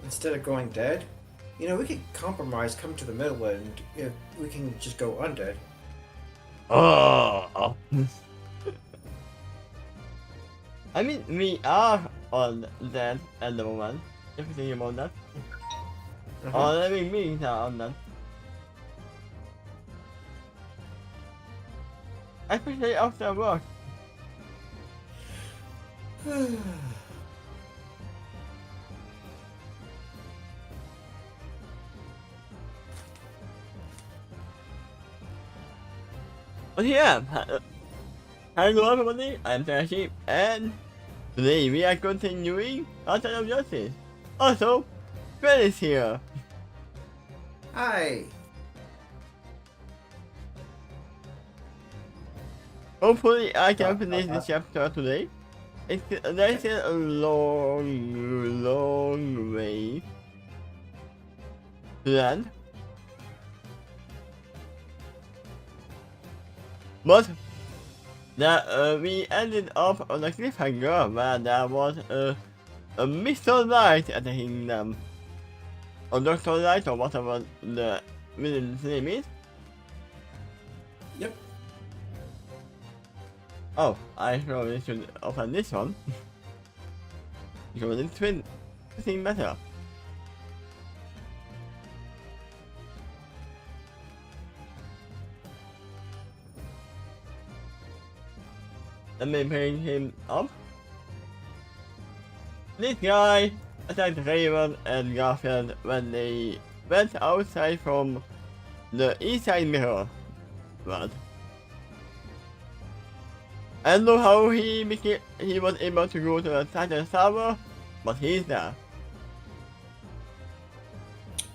instead of going dead. You know, we could compromise, come to the middle, and we can just go undead. Oh, I mean, we are on that at the moment. If you think about that. Uh-huh. Or living beings are on that. Especially after work. But yeah, hello everybody, I'm Trashy, and today we are continuing Outside of Justice. Also, Fred is here. Hi. Hopefully I Uh, can finish this chapter today. There's a long way to end. But we ended up on a cliffhanger where there was a Mr. Light attacking them. Or Dr. Light or whatever the villain's name is. Yep. Oh, I probably should open this one. Because it's twin better. Let me bring him up. This guy attacked Raven and Garfield when they went outside from the east side mirror world. I don't know how he was able to go to the Titan Tower, but he's there.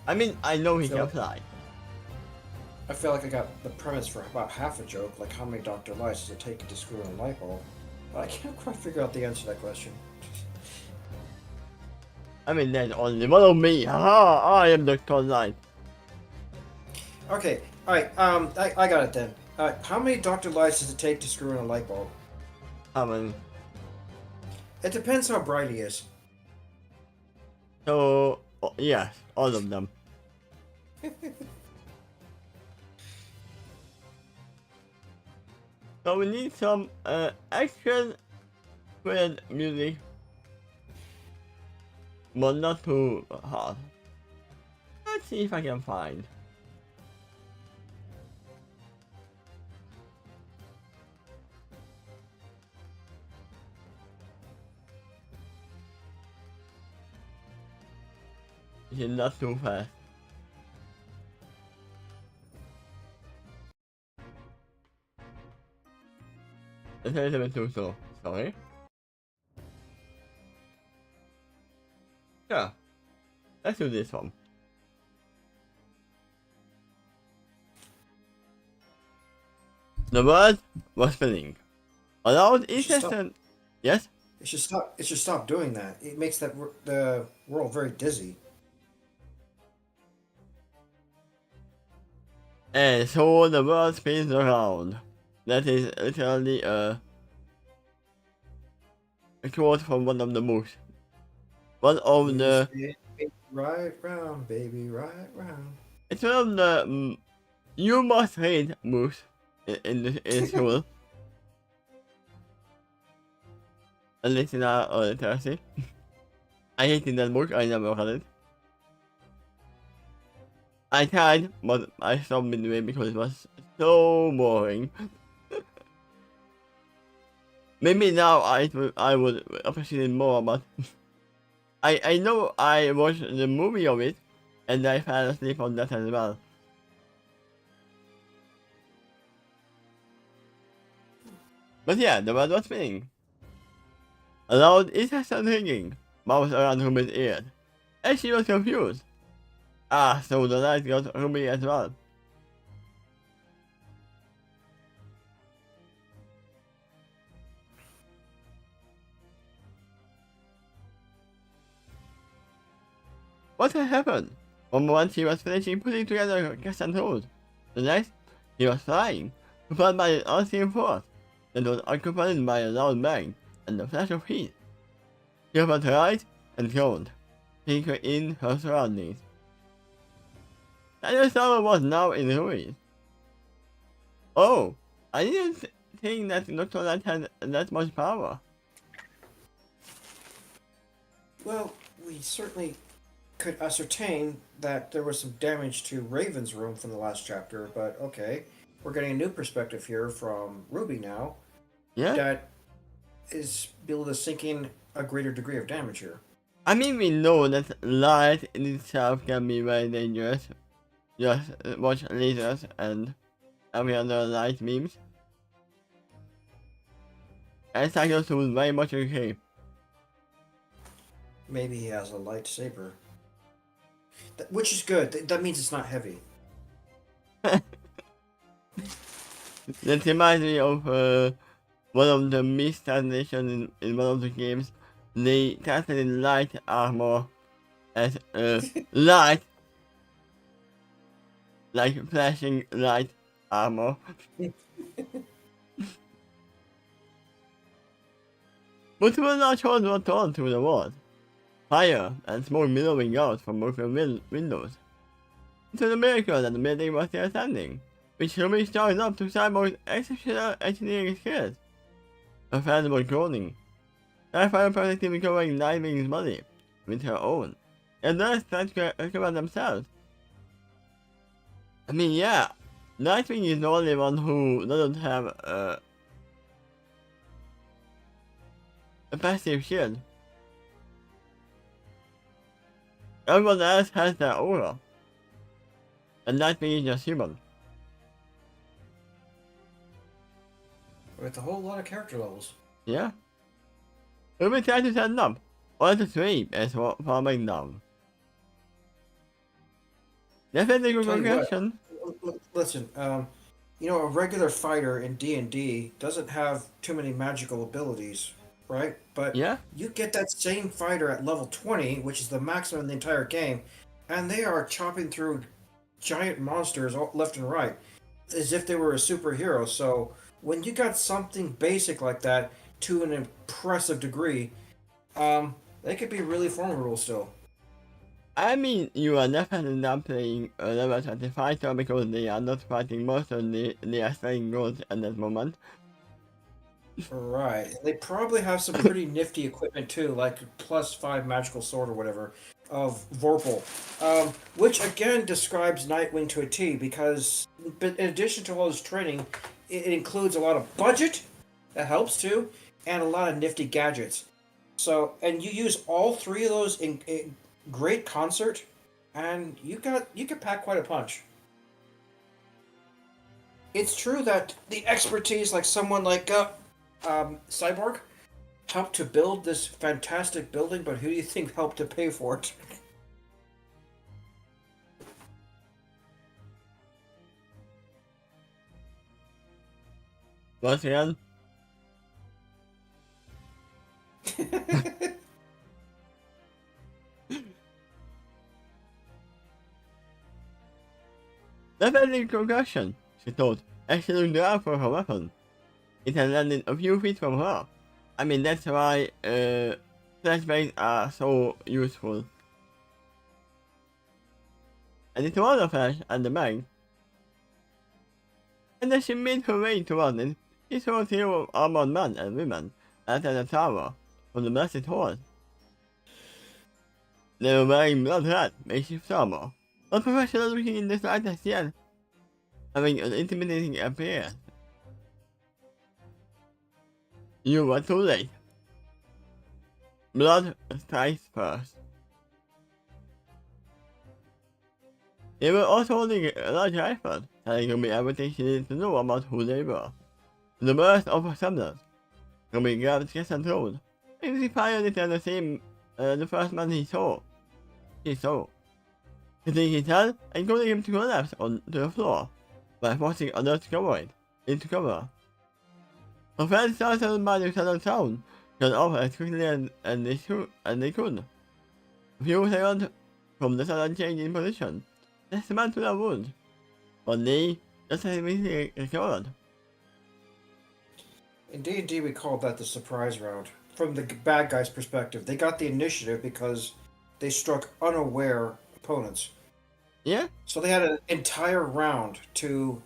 I mean, I know he can fly. I feel like I got the premise for about half a joke, like how many Dr. Lights does it take to screw in a light bulb? But I can't quite figure out the answer to that question. I mean, there's only one of me. Haha, I am Dr. Light. Okay, alright, I got it then. How many Dr. Lights does it take to screw in a light bulb? How many? It depends how bright he is. So, yes, all of them. So we need some action with music, but not too hard. Let's see if I can find. It's not too fast. It's a little bit too slow. Sorry. Yeah. Let's do this one. The word was spinning. Allowed instant. Yes? It should stop. It should stop doing that. It makes the world very dizzy. And so the world spins around. That is literally a quote from one of the moves. One of the. Right round, baby, right round. It's one of the you must hate moves in the school. At least in our literacy. I hated that book, I never read it. I tried, but I stopped midway because it was so boring. Maybe now I would appreciate it more, but I know I watched the movie of it, and I fell asleep on that as well. But yeah, the word was spinning. A loud incessant ringing bounced around Ruby's ears, and she was confused. Ah, so the light got Ruby as well. What had happened? One moment he was finishing putting together cast and tools. The next, he was flying, propelled by an unseen force that was accompanied by a loud bang and a flash of heat. He opened her eyes and groaned. taking in her surroundings. Daniel's tower was now in ruins. Oh, I didn't think that Dr. Light had that much power. Well, we certainly could ascertain that there was some damage to Raven's room from the last chapter, but okay. We're getting a new perspective here from Ruby now Yeah? that is able to sink in a greater degree of damage here. I mean, we know that light in itself can be very dangerous. Just watch lasers and every other light beams. And Cyclops was very much okay. Maybe he has a lightsaber. Which is good. That means it's not heavy. That reminds me of one of the mistranslations in one of the games. They translated light armor as light, like flashing light armor. But we were not sure what turned to the walls. Fire and smoke billowing out from broken windows. It was a miracle that the building was still standing, which really started up to Cyborg's exceptional engineering skills. Her fans were groaning. Starfire protected recovering Nightwing's body with her own, and thus tried to recover themselves. I mean, yeah, Nightwing is the only one who doesn't have a passive shield. Everyone else has their aura, and Nightwing is just human. With a whole lot of character levels. Yeah. We try to stand up, or to sleep is falling down. Definitely good Tell you what, progression. Listen, a regular fighter in D&D doesn't have too many magical abilities, right? But Yeah. you get that same fighter at level 20, which is the maximum in the entire game, and they are chopping through giant monsters left and right, as if they were a superhero. So when you got something basic like that to an impressive degree, they could be really formidable still. I mean, you are definitely not playing a level 20 fighter because they are not fighting monsters, they are selling gold at that moment. Right. They probably have some pretty nifty equipment too, like +5 magical sword or whatever of Vorpal, which again describes Nightwing to a T because, but in addition to all his training, it includes a lot of budget that helps too, and a lot of nifty gadgets. So, and you use all three of those in great concert, and you could pack quite a punch. It's true that the expertise, like someone like Cyborg, helped to build this fantastic building, but who do you think helped to pay for it? Once again, definitely concussion, she thought, as she looked down for her weapon. It had landed a few feet from her. I mean, that's why flashbangs are so useful. And it was a flash at the bank. And as she made her way toward it, she saw a trio of armored men and women at the tower from the Blessed Horse. They were wearing blood red makeshift armor, not professional looking in the slightest yet, having an intimidating appearance. You were too late. Blood strikes first. They were also holding a large rifle, telling Ruby everything she needed to know about who they were. The burst of her semblance. Ruby grabbed chest and throat. Maybe he fired it at the first man he saw. Hitting his head and causing him to collapse onto the floor, by forcing others to cover into cover. Her friends startled by the sudden sound, got off as quickly as they could. A few seconds from the sudden change in position, they smashed to their wounds, but they just immediately recovered. In D&D, we called that the surprise round. From the bad guy's perspective, they got the initiative because they struck unaware opponents. Yeah, So they had an entire round to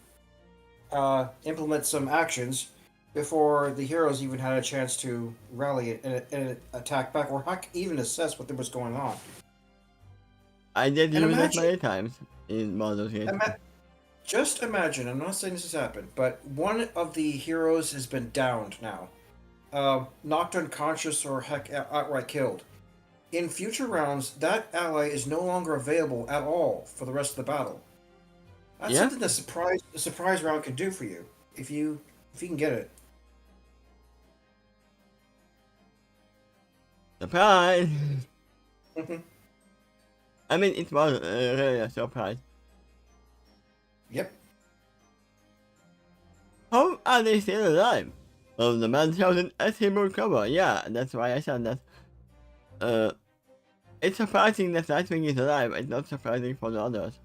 implement some actions before the heroes even had a chance to rally and attack back, or heck, even assess what was going on. I did And use that imagine, many times in Baldur's Gate. just imagine. I'm not saying this has happened, but one of the heroes has been downed now, knocked unconscious, or heck, outright killed. In future rounds, that ally is no longer available at all for the rest of the battle. That's Yeah, something the surprise round can do for you if you can get it. surprise! Hmm. I mean, it was really a surprise. Yep. How are they still alive? Well, the man shouted as he moved cover. Yeah, that's why I said that. It's surprising that Nightwing is alive. It's not surprising for the others.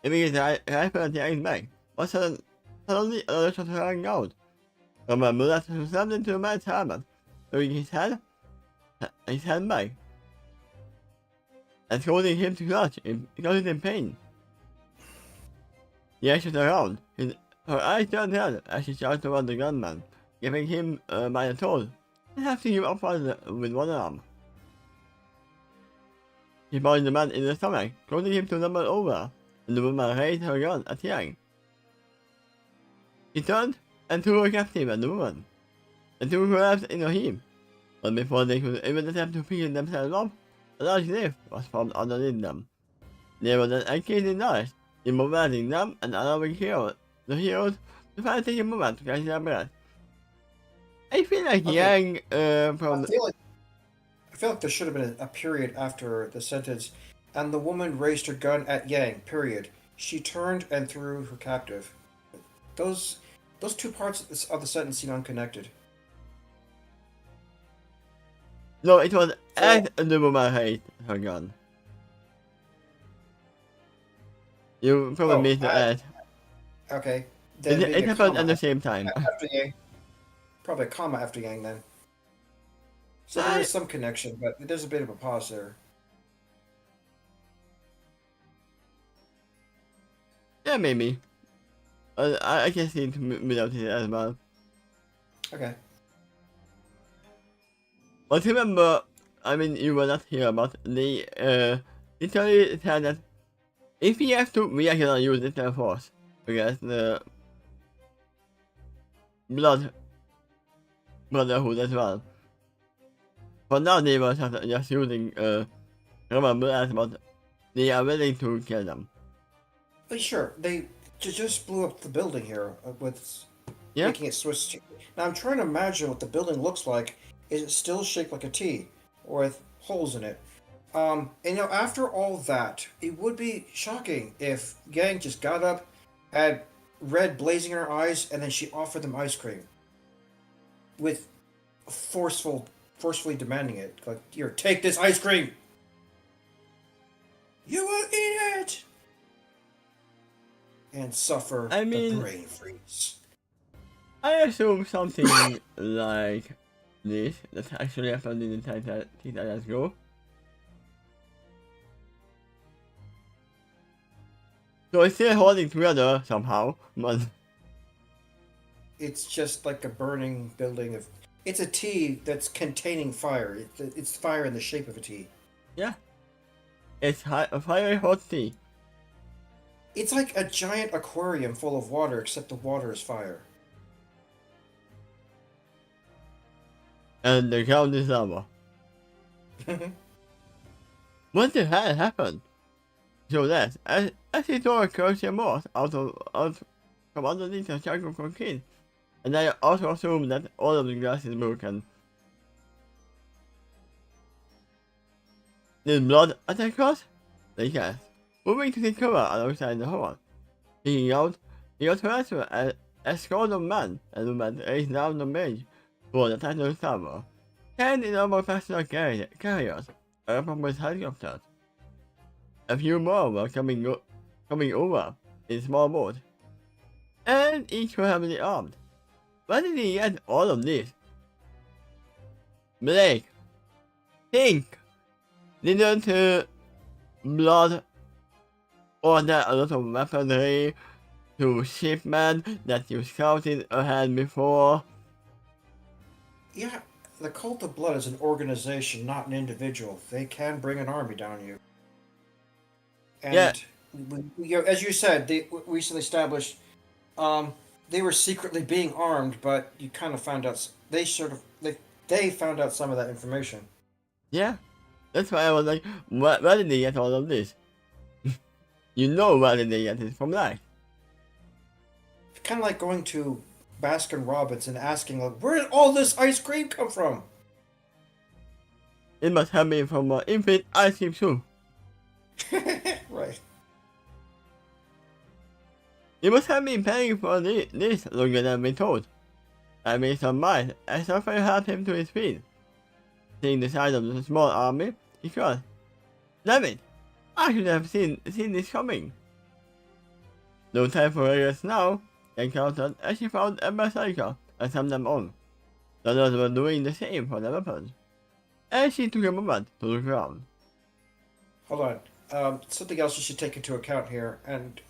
Because I felt the ice back. But suddenly others started running out. Remember that he slammed into the man's helmet, throwing his hand back, and holding him to clutch, causing him pain. He actions around, her eyes turned red as she shouted toward the gunman, giving him by the toes, and lifting him up with one arm. She pounded the man in the stomach, causing him to tumble over, and the woman raised her gun at Yang. He turned and threw her captive at the woman. The two collapsed in a heap, but before they could even attempt to pick themselves up, a large lift was formed underneath them. They were then engaged knives, immobilizing them and allowing the heroes to finally take a moment to catch their breath. I feel like Okay. Yang from I feel like there should have been a period after the sentence, and the woman raised her gun at Yang. Period. She turned and threw her captive. Those those two parts of the sentence seem unconnected. no, it was So as the woman raised her gun. You probably oh, missed the ad. okay. Then It, maybe it a happened comma at the same time. after Yang. Probably a comma after Yang then. So there is some connection, but there's a bit of a pause there. Yeah, maybe. I can see it without it as well. Okay. But remember, I mean, you were not here, but they literally said that if we have to, we are gonna use it force against the Brotherhood as well. For now, they were just using Roman blood, but they are willing to kill them. But sure, they just blew up the building here with Yeah? making it Swiss. Now I'm trying to imagine what the building looks like. Is it still shaped like a T, or with holes in it? And after all that, it would be shocking if Yang just got up, had red blazing in her eyes, and then she offered them ice cream. With forcefully demanding it. Like, here, take this ice cream! You will eat it! And suffer I the mean, brain freeze. I assume something like this that actually happened in the Titans Go. So it's still holding together somehow, but It's just like a burning building of. It's a T that's containing fire. It's fire in the shape of a T. yeah, it's a fiery hot tea. It's like a giant aquarium full of water, except the water is fire. And the ground is lava. What the hell happened? So that, as he tore a cursed moth out from underneath a chunk of concrete, and I also assume that all of the glass is broken. Did blood attack us? They guessed, moving to the cover alongside the hole. Peeking out, he got harassed a squad of men and women raced down the bridge toward the Titan's tower, carried in armored passenger carriers, armed with helicopters. A few more were coming over in small boats, and each were heavily armed. Where did he get all of this? Blake, think didn't Blood order a lot of weaponry to shipmen that you scouted ahead before? Yeah, the Cult of Blood is an organization, not an individual. They can bring an army down on you. Yeah, And as you said, they recently established they were secretly being armed, but you kind of found out they found out some of that information. yeah. That's why I was like, where did they get all of this? You know where did they get it from, like? Kind of like going to Baskin Robbins and asking, like, where did all this ice cream come from? It must have been from Infinite Ice Cream too. Right. You must have been paying for this longer than we told. I made some mind, and something helped him to his feet. Seeing the size of the small army, he cried, "Damn it! I should have seen this coming." No time for regrets now, they counted as she found a berserker and summoned them on. The others were doing the same for their weapons. And she took a moment to look around. Hold on. Something else you should take into account here. And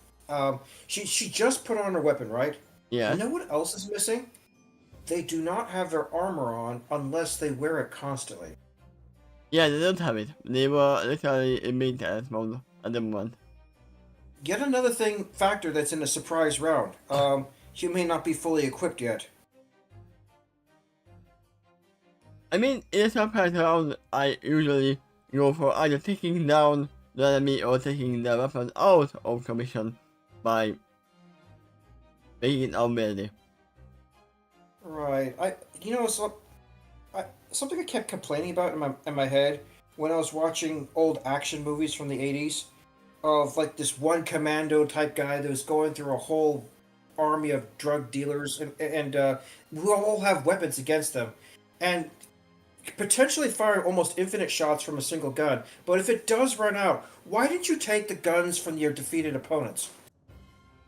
she just put on her weapon, right? Yeah. You know what else is missing? They do not have their armor on unless they wear it constantly. Yeah, they don't have it. They were literally in maintenance mode at the moment. Yet another factor that's in the surprise round. You may not be fully equipped yet. I mean, in a surprise round, I usually go for either taking down the enemy or taking the weapon out of commission by making it unwieldy. Right. Something I kept complaining about in my head when I was watching old action movies from the 80s of like this one commando type guy that was going through a whole army of drug dealers and who all have weapons against them and potentially firing almost infinite shots from a single gun. But if it does run out, why didn't you take the guns from your defeated opponents?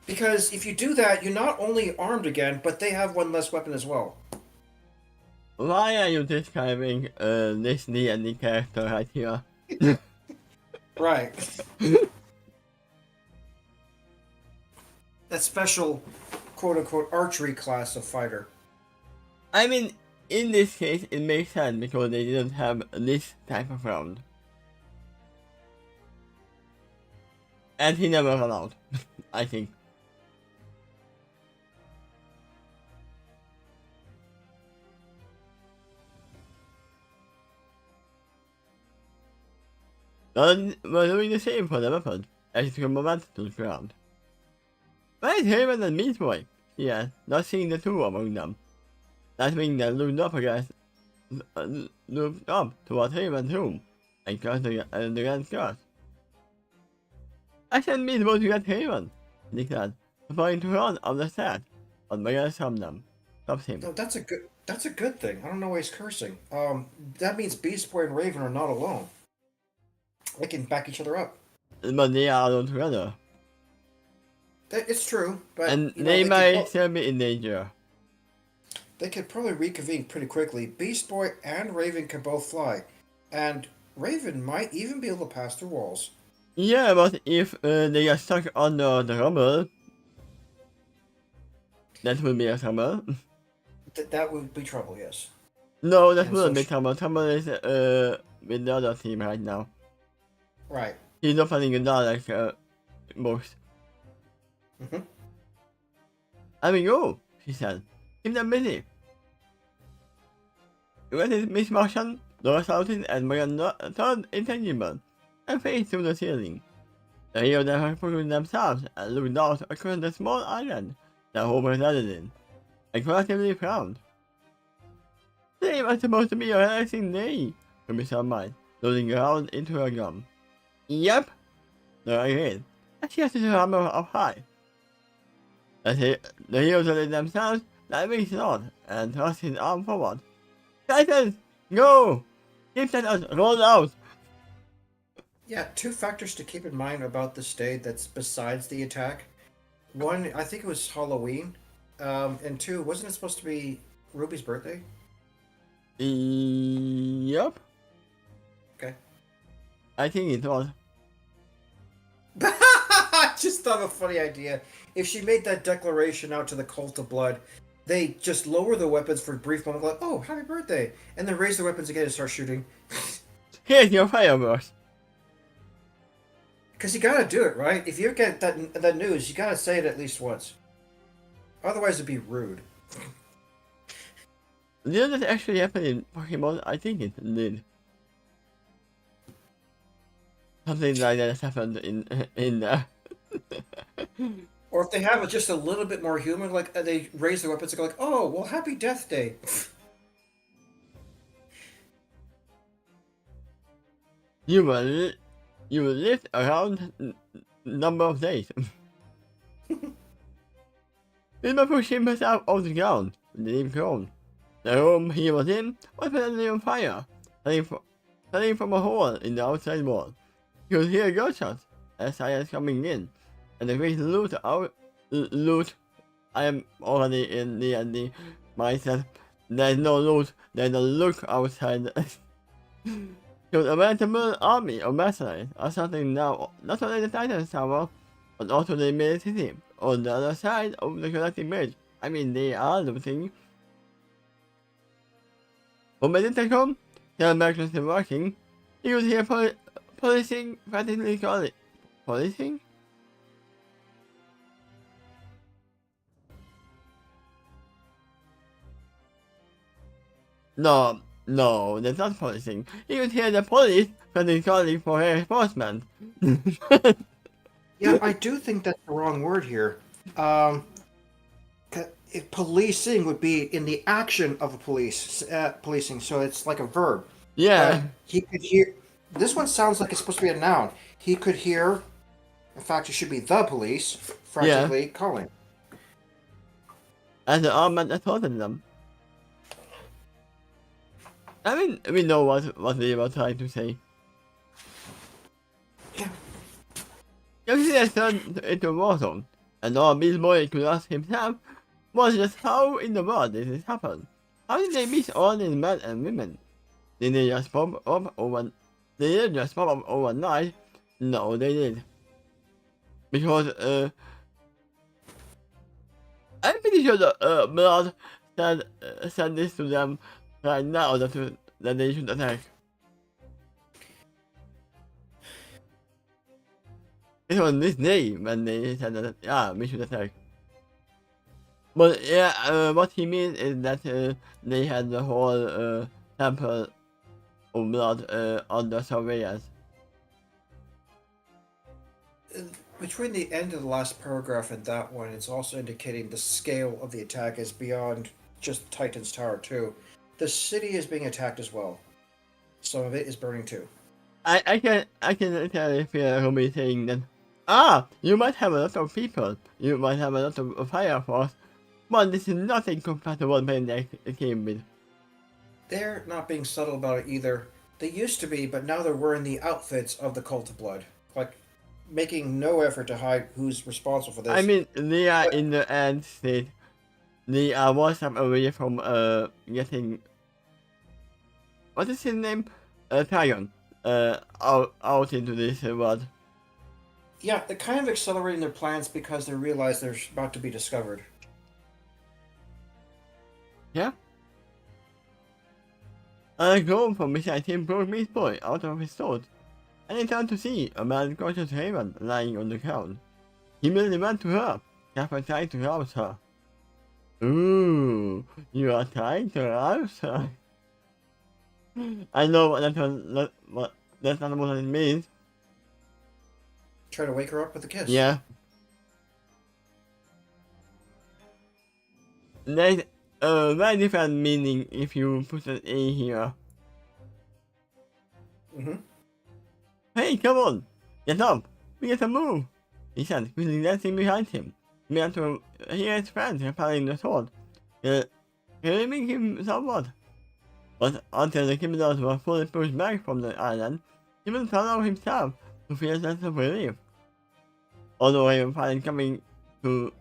Because if you do that, you're not only armed again, but they have one less weapon as well. Why are you describing this D&D character right here? Right. That special, quote-unquote, archery class of fighter. I mean, in this case, it makes sense because they didn't have this type of round. And he never ran out, I think. But we're doing the same for the weapon, as it took a moment to look around. Where is Haven and Meat Boy? She asked, not seeing the two among them. That means they looked up towards Haven's room, and crossed the grand cross. I sent Meat Boy to get Haven, he declared, preparing to run up the stairs, but Miguel stopped him. No, that's a good thing. I don't know why he's cursing. That means Beast Boy and Raven are not alone. They can back each other up. But they are alone together. It's true, but And they might still be in danger. They could probably reconvene pretty quickly. Beast Boy and Raven can both fly, and Raven might even be able to pass through walls. Yeah, but if they get stuck under the rubble, that would be a trouble. That would be trouble, yes. No, that And wouldn't so be trouble. Trouble is with the other team right now. Right. He's not fighting a dog like most. Mm-hmm. I mean, go, she said. Keep them busy. When his Miss Martian, Dora shouted and Miranda turned intangible and faced to the ceiling. The hero then focused themselves and looked out across the small island that Homer landed in, and collectively frowned. Today was supposed to be a relaxing day, Miss Mind, loading around into her gun. Yep, Dora agreed, and she lifted her hammer up high. The heroes let themselves diving on and thrust his arm forward. Titans, go! Keep Titans, roll out! Yeah, two factors to keep in mind about this day that's besides the attack. One, I think it was Halloween. And two, wasn't it supposed to be Ruby's birthday? Yep. Okay. I think it was. I just thought of a funny idea. If she made that declaration out to the Cult of Blood, they just lower the weapons for a brief moment, like, "Oh, happy birthday," and then raise the weapons again and start shooting. Here's your fireworks. Because you gotta do it, right? If you get that news, you gotta say it at least once. Otherwise, it'd be rude. Did this actually happen in Pokemon? I think it did. Something like that happened in Or if they have it just a little bit more human, like they raise their weapons and go like, "Oh, well, happy Death Day." you will live around number of days. Wilbur pushed himself off the ground, leaving prone. The room he was in was presently on fire, starting from a hole in the outside wall. He could hear gunshots as I was coming in, and the great loot. I am already in the mindset. There's no loot, there's a look outside. Should a veritable army of mercenaries are something now, not only the Titan Tower, but also the main city on the other side of the connecting bridge. I mean, they are looting. When my didn't come, the Americans were working. He could hear policing frantically calling. Policing? No, that's not policing. You could hear the police frantically calling for reinforcement. Yeah, I do think that's the wrong word here. If policing would be in the action of a policing, so it's like a verb. Yeah. He could hear. This one sounds like it's supposed to be a noun. He could hear. In fact, it should be the police frantically calling. And the armband assaulted them. I mean, we know what they were trying to say. Yeah. Young has turned into a war zone, and all Beast Boy could ask himself was just how in the world did this happen? How did they meet all these men and women? Did they just pop up over? They didn't just pop up overnight. No, they did. Because I'm pretty sure that Blood said this to them right now that they should attack. It was this day when they said that, yeah, we should attack. But yeah, what he means is that they had the whole temple of blood under surveillance. Between the end of the last paragraph and that one, it's also indicating the scale of the attack is beyond just Titan's Tower too. The city is being attacked as well. Some of it is burning too. I can literally feel Rumi saying that, you might have a lot of people, you might have a lot of fire force, but this is nothing compared to what they came with. They're not being subtle about it either. They used to be, but now they're wearing the outfits of the Cult of Blood. Like, making no effort to hide who's responsible for this. I mean, they are in the end state. They are one step away from getting, what is his name? Tyron. Out into this world. Yeah, they're kind of accelerating their plans because they realize they're about to be discovered. Yeah. A glow from beside him broke Beast Boy out of his thought, and he turned to see a man conscious Raven lying on the ground. He immediately went to her, Kappa tried to rouse her. Ooh, you are trying to rouse her. I know what that's not what it means. Try to wake her up with a kiss. Yeah. There's a very different meaning if you put an A here. Hey, come on! Get up! We get a move! He said, quickly dancing behind him. He began to hear his friends repelling the sword, relieving him somewhat. But until the criminals were fully pushed back from the island, he would allow himself to feel a sense of relief. Although even find coming to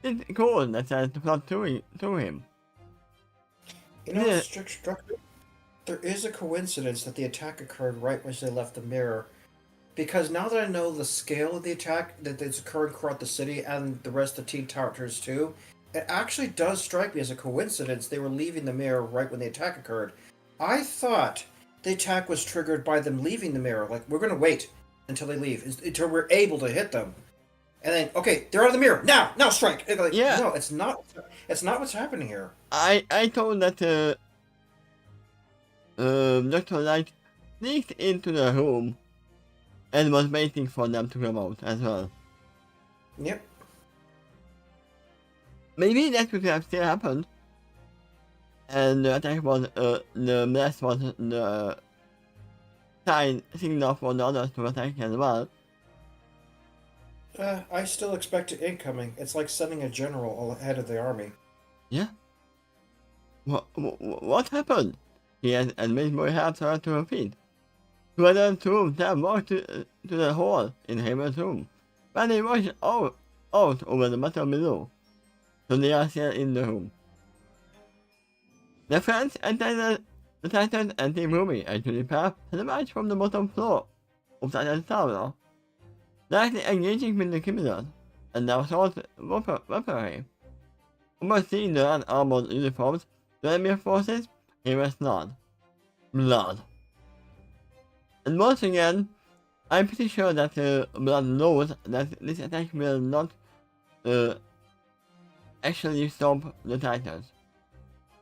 it's cold that started to flood through him. You know, Yeah, struck me. There is a coincidence that the attack occurred right as they left the mirror. Because now that I know the scale of the attack that is occurring throughout the city and the rest of the Teen Towers too, it actually does strike me as a coincidence they were leaving the mirror right when the attack occurred. I thought the attack was triggered by them leaving the mirror. Like, we're going to wait until they leave, until we're able to hit them. And then, okay, they're out of the mirror. Now strike. Like, yeah. no, it's not. It's not what's happening here. I thought that Dr. Light sneaked into the room and was waiting for them to come out as well. Yep. Maybe that could have still happened. And the attack was, the blast was the signal for the others to attack as well. I still expect it incoming. It's like sending a general ahead of the army. Yeah. What happened? He had admitted boy helped her to her feet. Together the two of them walked to the hall in Hamer's room, where they watched out over the matter below, so they are still in the room. The friends entered the Titan's empty room and to the path and emerged from the bottom floor of Titan's tower, directly engaging with the criminals, and their assault weaponry. Overseeing the unarmored uniforms, the enemy forces, he was blood. And once again, I'm pretty sure that Blood knows that this attack will not actually stop the Titans.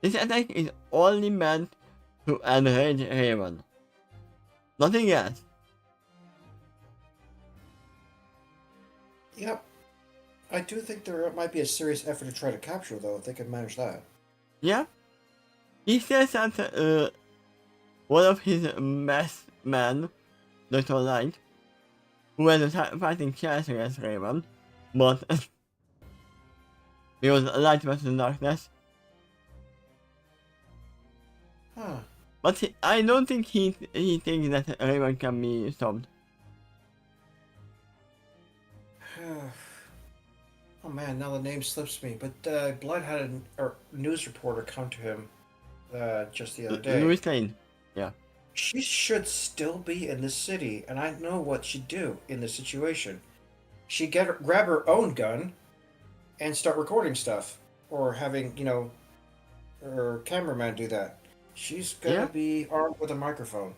This attack is only meant to enrage Raven. Nothing else. Yep. I do think there might be a serious effort to try to capture, though, if they can manage that. Yeah? He says that one of his masked men, Dr. Light, who was fighting chess against Raven, but because Light was in darkness. Huh. But I don't think he thinks that Raven can be stopped. Oh man, now the name slips me. But Blood had a news reporter come to him just the other day. Louis Lane. Yeah. She should still be in this city, and I know what she'd do in this situation. She'd grab her own gun and start recording stuff, or having her cameraman do that. She's gonna be armed with a microphone.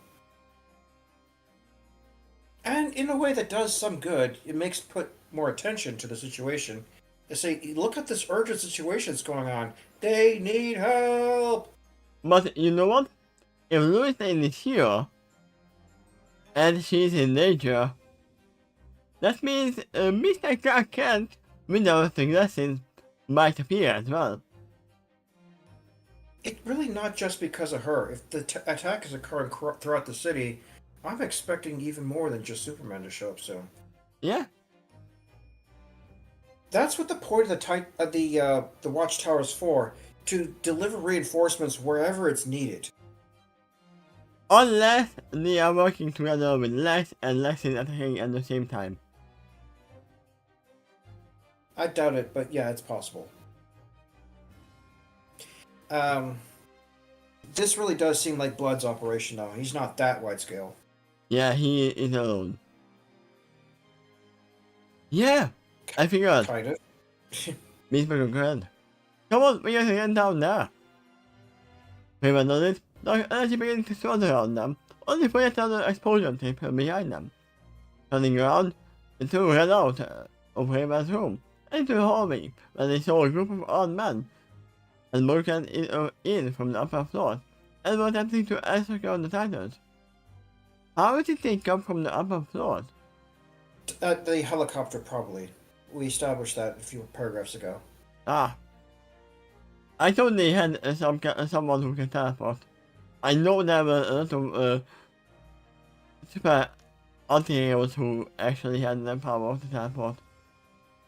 And in a way that does some good, it makes put more attention to the situation. They say, look at this urgent situation that's going on. They need help! But you know what? If Louis Lane is here, and she's in danger, that means Mr. Clark Kent, without suggestions, might appear as well. It's really not just because of her. If the attack is occurring throughout the city, I'm expecting even more than just Superman to show up soon. Yeah. That's what the point of the Watchtower is for, to deliver reinforcements wherever it's needed. Unless they are working together with Lex and Lex is attacking at the same time. I doubt it, but yeah, it's possible. This really does seem like Blood's operation, though. He's not that wide scale. Yeah, he is alone. Yeah, I figured. Kind of. Means we're good. Come on, we gotta get down there. Raven noticed dark energy beginning to swirl around them, only for yet another explosion to appear behind them. Turning around, the two ran out of Raven's room, into the hallway, where they saw a group of armed men and broken in from the upper floor, and were attempting to encircle the Titans. How did they come from the upper floors? The helicopter, probably. We established that a few paragraphs ago. Ah. I thought they had someone who can teleport. I know there were a lot of super anti-heroes who actually had the power to teleport.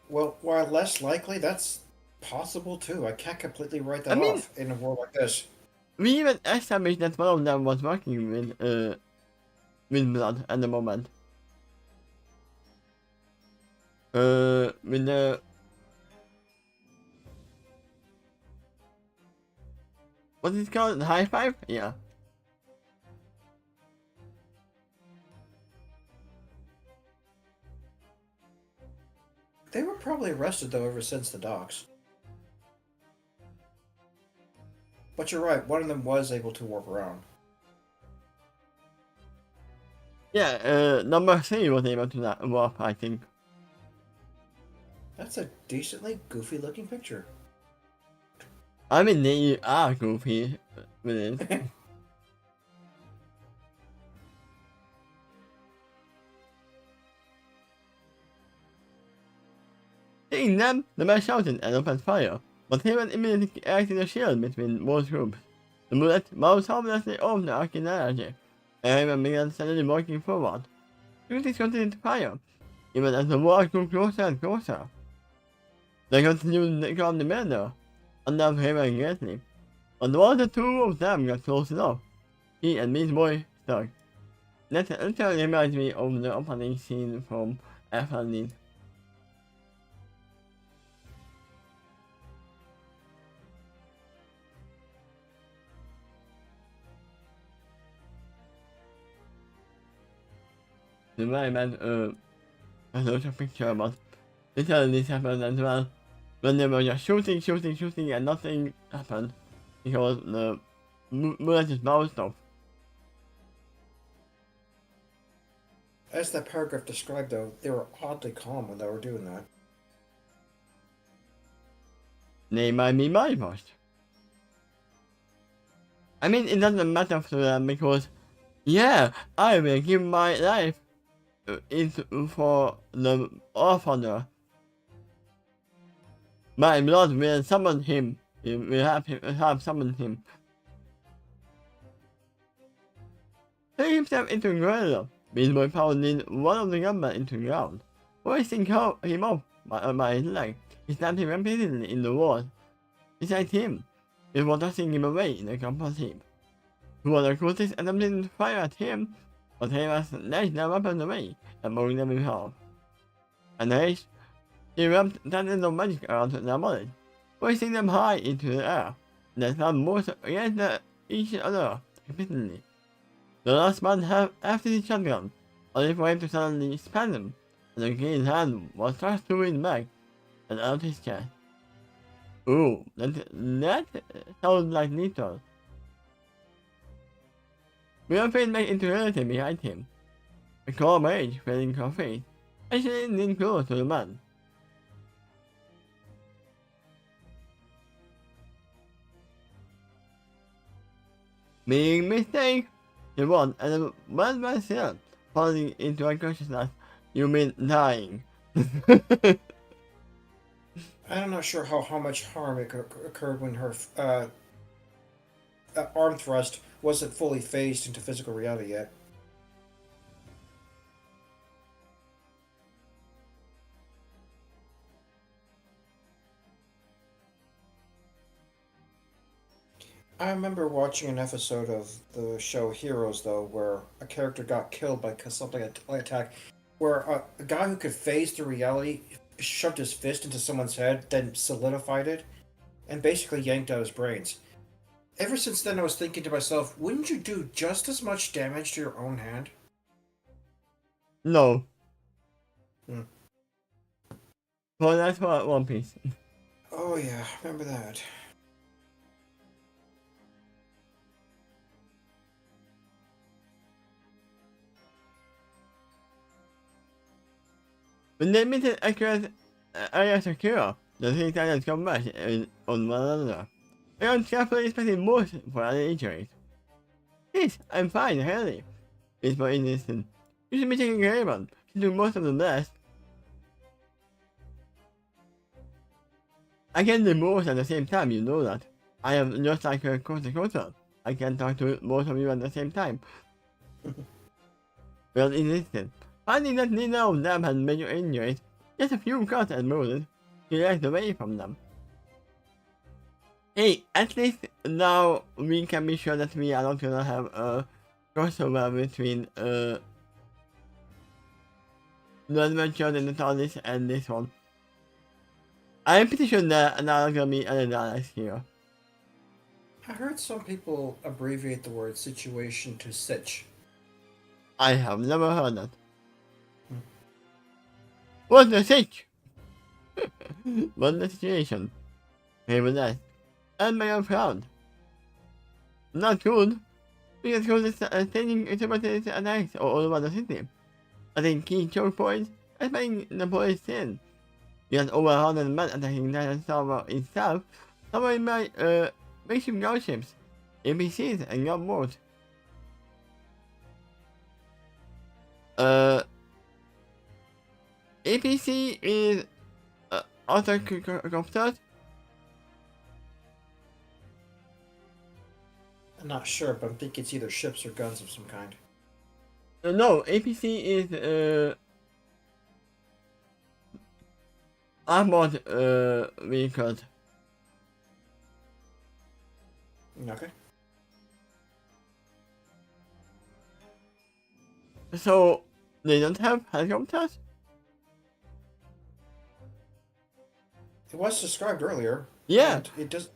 Well, while less likely, that's possible too. I can't completely write that off in a world like this. We even established that one of them was working with Blood at the moment. With the What is it called? The high five? Yeah. They were probably arrested though ever since the docks. But you're right, one of them was able to warp around. Yeah, number 3 was able to warp, I think. That's a decently goofy looking picture. I mean, they are goofy with it. Seeing them, the man shouted and opened fire, but he was immediately acting a shield between both groups. The bullet most harmlessly opened the arcane energy, and everyone began steadily walking forward. Critics continued to fire, even as the war grew closer and closer. They continued to calm the manner, and now favoring greatly. But once the two of them got close enough, he and Meat Boy stuck. That literally reminds me of the opening scene from F&E. The very bad, I wrote a picture, but literally this happened as well. When they were just shooting, and nothing happened. Because the bullet just bounced off. As that paragraph described though, they were oddly calm when they were doing that. They might be bypassed. I mean, it doesn't matter to them because, yeah, I will give my life for the orphaner. My blood will summon him. It will have summoned him. He himself into gorilla. Beast Boy pounded one of the gunmen into the ground. Hoisting him up by his leg, he stabbed him repeatedly in the wall beside him, before tossing him away in a compost heap. Two other cultists attempted to fire at him, but he was snatched their weapons away and broke them in half. Enraged, he wrapped tendons of magic around their bodies, hoisting them high into the air, and they slammed both against each other repeatedly. The last man hefted his shotgun, only for him to suddenly spasm, and the green hand was thrust through his back and out his chest. Ooh, that sounds like lethal. We are fading back into reality behind him. A calm rage filling her face, and she leaned close to the man. Big mistake! He won, and was myself falling into unconsciousness. You mean dying? I'm not sure how much harm occurred when her arm thrust wasn't fully phased into physical reality yet. I remember watching an episode of the show Heroes, though, where a character got killed by something like attack, where a guy who could phase through reality shoved his fist into someone's head, then solidified it, and basically yanked out his brains. Ever since then, I was thinking to myself, wouldn't you do just as much damage to your own hand? No. Well, that's what One Piece. Oh yeah, remember that. When they meet accurate area secure, the three talents converge on one another. Everyone carefully expecting most for other injuries. Yes, I'm fine, Harry. It's for instant. You should be taking care of him. She do most of the rest. I can do both at the same time, you know that. I am just like a coaster. I can talk to both of you at the same time. Well, insistent. Finding that neither of them had major injuries, just a few cuts and bruises, he left away from them. Hey, at least now we can be sure that we are not gonna have a crossover between the adventure in the TARDIS and this one. I'm pretty sure that there are gonna be other dialects here. I heard some people abbreviate the word situation to sitch. I have never heard that. Hmm. What's the sitch? What's the situation? Hey, with that. And I am proud. Not good. Because good is taking interpreted attacks all over the city. I think key choke points and playing the police in. Because over 100 men attacking that server itself, someone might basic gunships, APCs and gunboats. APC is autocopters. I'm not sure, but I think it's either ships or guns of some kind. No, APC is armored vehicles. Okay. So they don't have helicopters? It was described earlier. Yeah. And it does.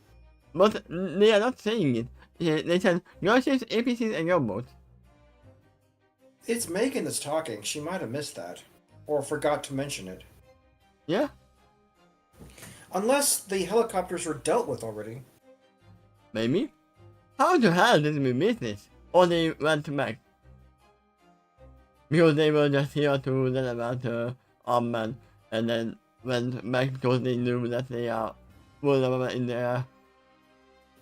But they are not saying it. They said gunships, APCs, and gunboats. It's Megan that's talking. She might have missed that. Or forgot to mention it. Yeah? Unless the helicopters were dealt with already. Maybe? How the hell did we miss this? Or they went back? Because they were just here to learn about armament and then went back because they knew that they are vulnerable in the air.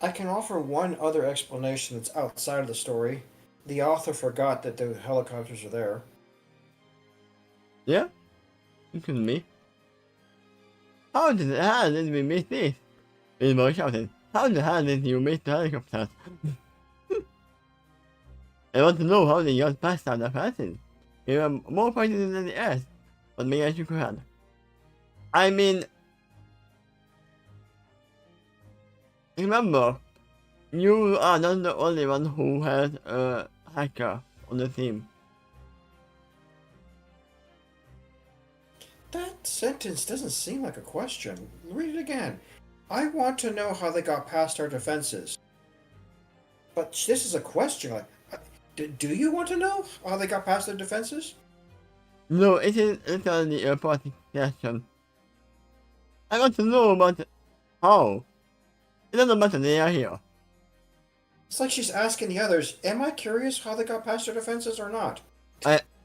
I can offer one other explanation that's outside of the story. The author forgot that the helicopters are there. Yeah? It could be. How the hell did we miss this? People shouted, how the hell did you miss the helicopters? I want to know how they got past that passage. There were more places than the earth, but maybe I should have. I mean, remember, you are not the only one who has a hacker on the team. That sentence doesn't seem like a question. Read it again. I want to know how they got past our defenses. But this is a question. Like, do you want to know how they got past their defenses? No, it is literally a party question. I want to know about how. It doesn't matter, they are here. It's like she's asking the others, am I curious how they got past their defenses or not?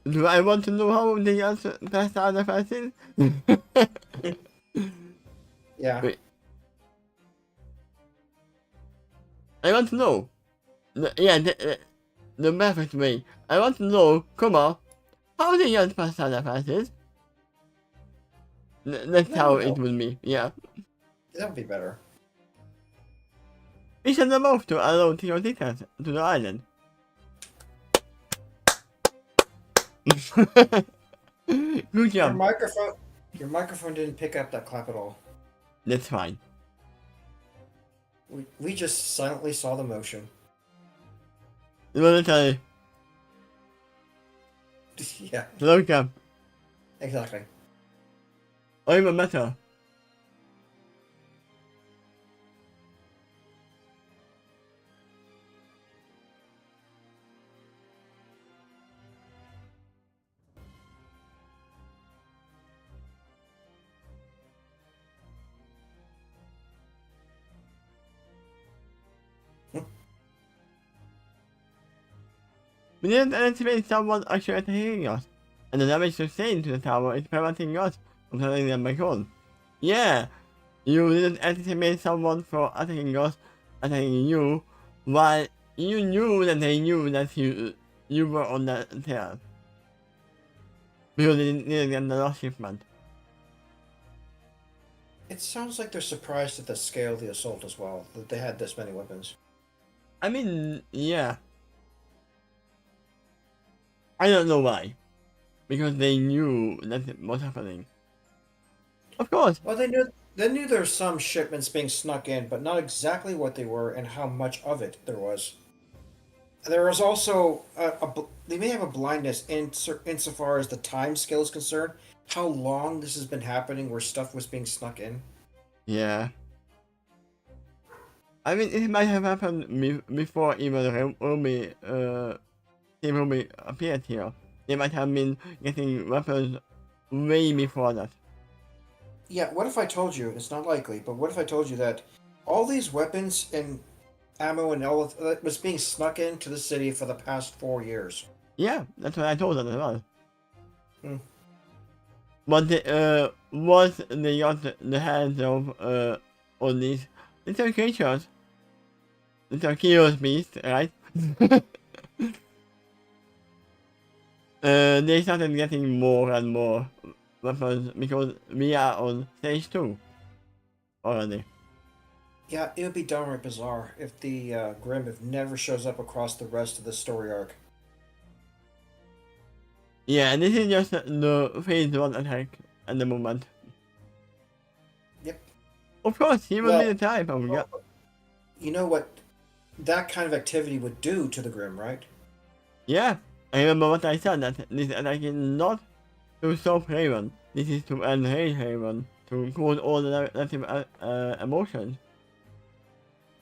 Do I want to know how they got past our defenses? Yeah. Wait. I want to know. The perfect way. I want to know, come on, how they got past our defenses? That's how it would be, yeah. That would be better. We send them off to allow theoreticals to the island. Good Your job. microphone didn't pick up that clap at all. That's fine. We just silently saw the motion. Literally, Yeah, look up. exactly. Or even better. We didn't anticipate someone actually attacking us, and the damage sustained to the tower is preventing us from turning them back on. Yeah, you didn't anticipate someone for attacking us, attacking you, while you knew that they knew that you were on that tail. Because they didn't get the last shipment. It sounds like they're surprised at the scale of the assault as well, that they had this many weapons. I mean, yeah. I don't know why. Because they knew that it was happening. Of course. Well, they knew there were some shipments being snuck in, but not exactly what they were and how much of it there was. There was also they may have a blindness insofar as the time scale is concerned. How long this has been happening, where stuff was being snuck in. Yeah. I mean, it might have happened before even Rumi, Team Rumi appeared here. They might have been getting weapons way before that. Yeah, what if I told you, it's not likely, but what if I told you that all these weapons and ammo and all of that was being snuck into the city for the past 4 years? Yeah, that's what I told them as well. Hmm. But once they got the hands of all these little creatures, little chaos beasts, right? They started getting more and more weapons because we are on stage 2 already. Yeah, it would be downright bizarre if the Grim if never shows up across the rest of the story arc. Yeah, this is just the phase 1 attack at the moment. Yep. Of course, he will be the Well, type of guy. you know what that kind of activity would do to the Grim, right? Yeah, I remember what I said, that this attack is not to stop Raven. This is to enrage Raven, to cause all the negative emotions.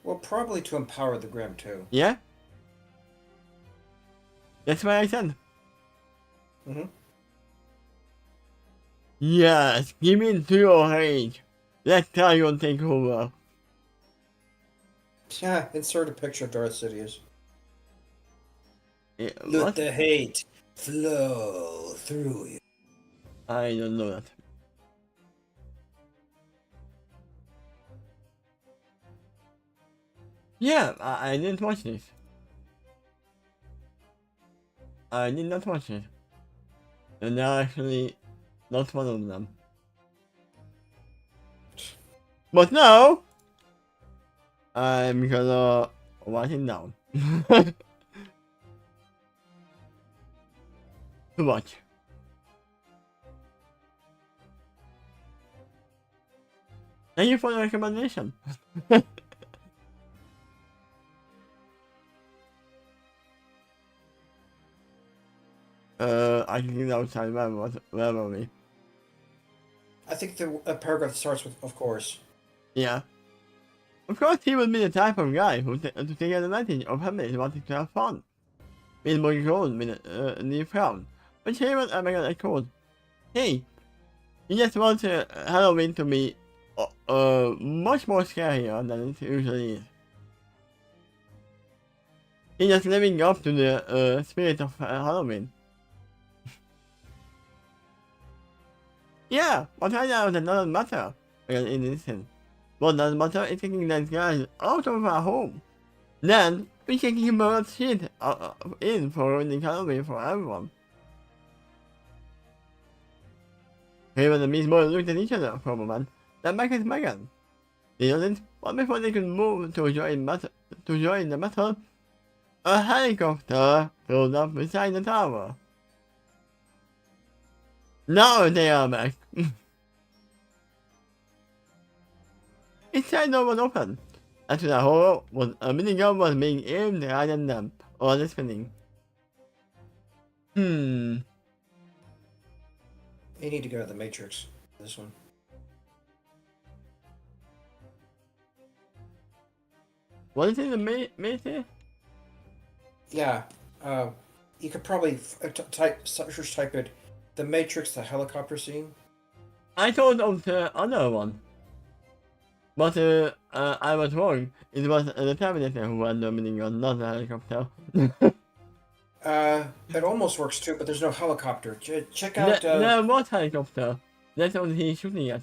Well, probably to empower the Grim too. Yeah? That's what I said. Mm-hmm. Yes, give in to your rage. Let Tyrion take over. Yeah, insert a picture of Darth Sidious. Let What? the hate flow through you. I don't know that. Yeah, I didn't watch this. I did not watch it. And they're actually not one of them. But now, I'm gonna write it down. To watch. Thank you for the recommendation. I can get outside. Where were we? I think the paragraph starts with, of course. Yeah. Of course, he would be the type of guy who to take advantage of families wanting to have fun. With more gold with the frown. But here was American code. Hey, you just want Halloween to be much more scarier than it usually is. He's just living up to the spirit of Halloween. Yeah, but right now that doesn't matter. In this sense. What does matter is taking that guy out of our home. Then we can keep more shit in for ruining Halloween for everyone. Even the Beast Boys looked at each other for a moment, then back at Megan. They didn't, but before they could move to join the battle, a helicopter rolled up beside the tower. Now they are back. Inside door was open. And to the horror, was a minigun was being aimed right at them, or listening. You need to go to the Matrix. This one. What is it, the Matrix? Yeah. You could probably type it. The Matrix, the helicopter scene. I thought of the other one. But I was wrong. It was the Terminator who had the minigun, not the helicopter. It almost works too, but there's no helicopter. Check out. There was helicopter. That's what he's shooting at.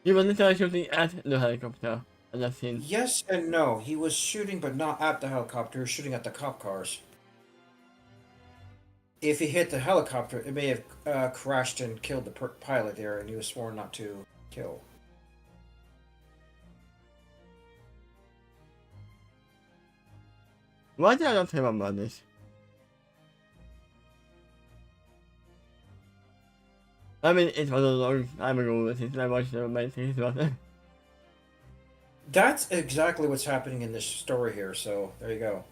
He was literally shooting at the helicopter in that scene. Yes and no. He was shooting, but not at the helicopter. He was shooting at the cop cars. If he hit the helicopter, it may have crashed and killed the pilot there, and he was sworn not to kill. Why did I not remember this? I mean, it was a long time ago since I watched the Matrix, but... That's exactly what's happening in this story here, so there you go.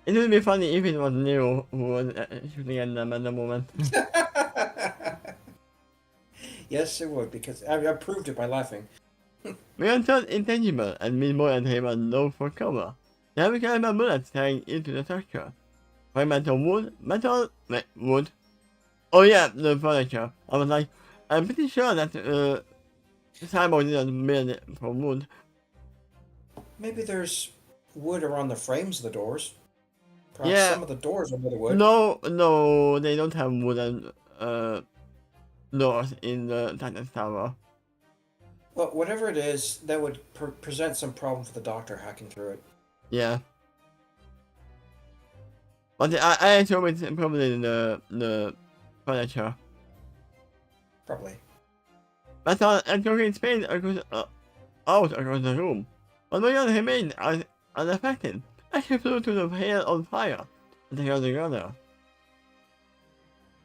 It would be funny if it was Neo who was shooting at them at the moment. Yes, it would, because I proved it by laughing. We are turned intangible and mean more and him and low for cover. Now we can have bullets tearing into the structure. Fragmental wood, metal, wood. Oh yeah, the furniture. I was like, I'm pretty sure that Cyborg didn't build it from wood. Maybe there's wood around the frames of the doors. Perhaps Yeah, some of the doors are made of wood. no, they don't have wooden doors in the Titan's Tower. Well, whatever it is, that would present some problem for the Doctor hacking through it. Yeah. But I assume it's probably the furniture. Probably. Metal and concrete space out across the room. But the other remained unaffected. As she flew to the hail on fire and held together.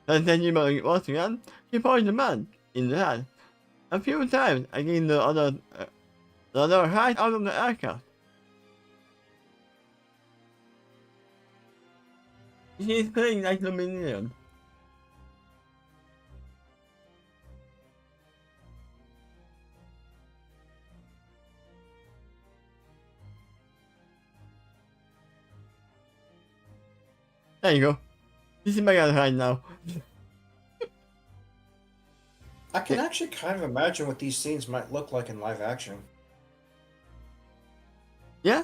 And then you once again, she punched the man in the head. A few times against the other right out of the aircraft. She is playing like the minion. There you go. This is my guy right now. I can actually kind of imagine what these scenes might look like in live action. Yeah?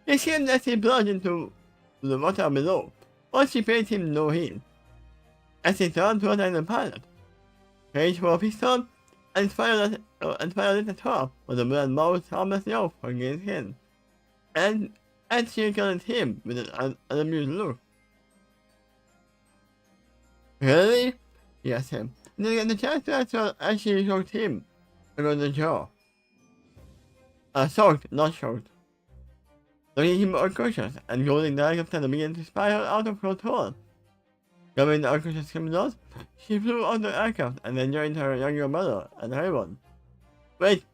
It seemed that he plunged into the water below, but she paid him no heed. As he turned toward the pilot, reached for a pistol and fired it at her with the blood mouthed harmlessly off against him. And she looked at him with an amused look. Really? He asked him. And then the chance to answer as she shocked him around the jaw. Shocked, not shocked. Looking him unconscious and holding the helicopter began to spiral out of control. Grabbing the unconscious criminals, she flew out the aircraft and then joined her younger brother and Raymond. Wait,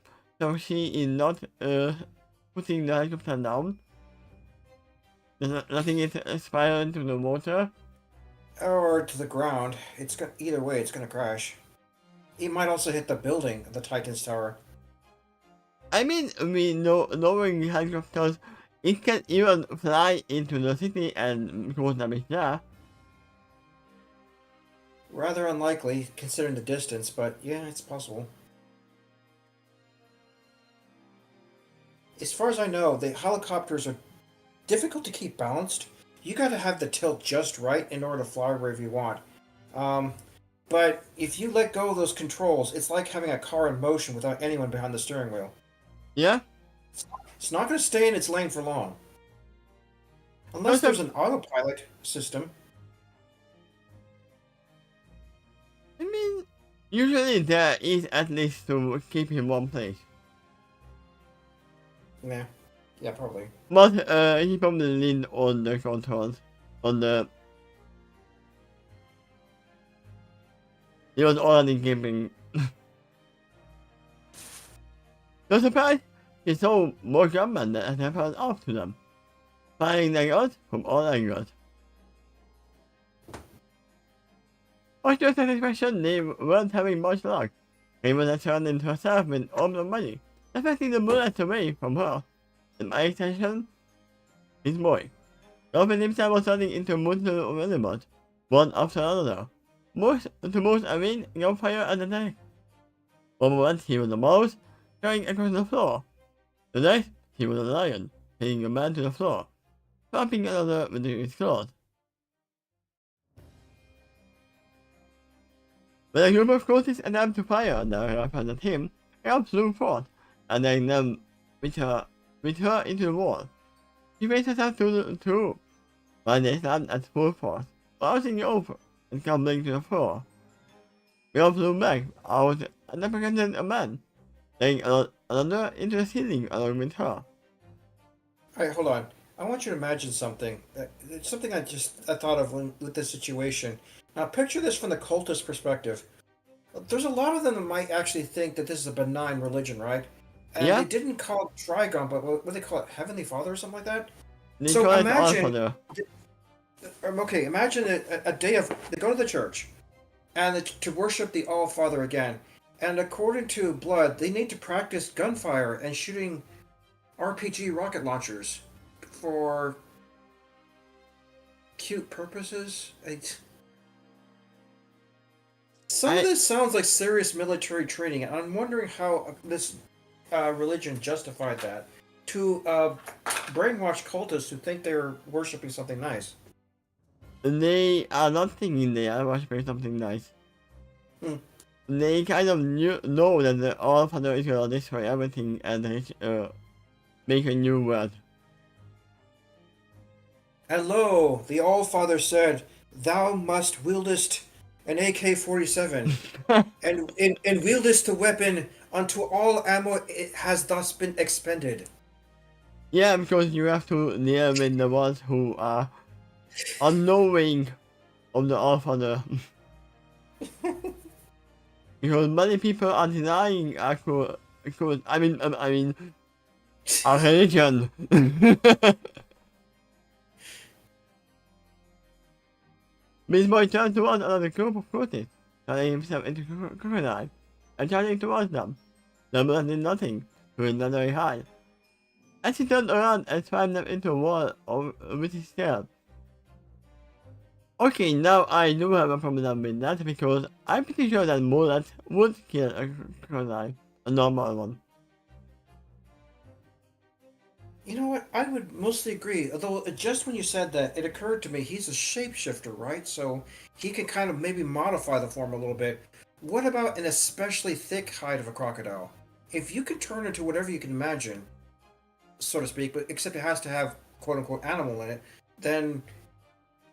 so she is not putting the helicopter down? Letting it spiral into the water? Or to the ground. Either way, it's gonna crash. It might also hit the building of the Titan's Tower. I mean, we know knowing helicopters, it can even fly into the city and cause damage there. Rather unlikely, considering the distance, but yeah, it's possible. As far as I know, the helicopters are difficult to keep balanced. You gotta have the tilt just right in order to fly wherever you want. But if you let go of those controls, it's like having a car in motion without anyone behind the steering wheel. Yeah? It's not gonna stay in its lane for long. Unless there's an autopilot system. I mean, usually there is at least to keep in one place. Yeah, probably. But he probably leaned on the controls. He was already keeping. No surprise, he saw more gunmen that had happened off to them, firing their guns from all angles. Much to their satisfaction, they weren't having much luck. Raymond had turned into herself with all the money, affecting the bullets away from her. And my extension, his boy. Robin himself was turning into multiple animals, one after another. Most gunfire and attack. One moment he was a mouse, going across the floor. The next, he was a lion, hitting a man to the floor, tramping another with his claws. When a group of cultists attempted to fire their rifles at him, Elf flew forth, and then them with her into the wall. She raised herself to while they slammed at full force, bouncing over and tumbling to the floor. We all flew back out and apprehended a man, laying another into the ceiling along with her. Alright, hold on. I want you to imagine something. It's something I thought of with this situation. Now, picture this from the cultist perspective. There's a lot of them that might actually think that this is a benign religion, right? And they Yeah, didn't call it Trigon, but what do they call it? Heavenly Father or something like that? they So call it imagine, Alpha. okay, imagine a day of, they go to the church, and to worship the All Father again. And according to Blood, they need to practice gunfire and shooting RPG rocket launchers for cute purposes. Some of I this sounds like serious military training, and I'm wondering how this religion justified that to brainwash cultists who think they're worshiping something nice. they are not thinking they are worshiping something nice. Hmm. They kind of know that the All-Father is gonna destroy everything and make a new world. And lo, the All Father said, "Thou must wieldest an AK-47, and wieldest the weapon unto all ammo it has thus been expended." Yeah, because you have to deal with the ones who are unknowing of the All-Father. Because many people are denying actual, I mean, a religion. This boy turned towards another group of cultists, turning himself into a crocodile, and charging towards them. The man did nothing, doing not very hard. As he turned around and slammed them into a wall with his tail. Okay, now I do have a problem with that because I'm pretty sure that bullets would kill a crocodile, a normal one. You know what? I would mostly agree. Although just when you said that, it occurred to me he's a shapeshifter, right? So he can kind of maybe modify the form a little bit. What about an especially thick hide of a crocodile? If you could turn into whatever you can imagine, so to speak, but except it has to have quote unquote animal in it, then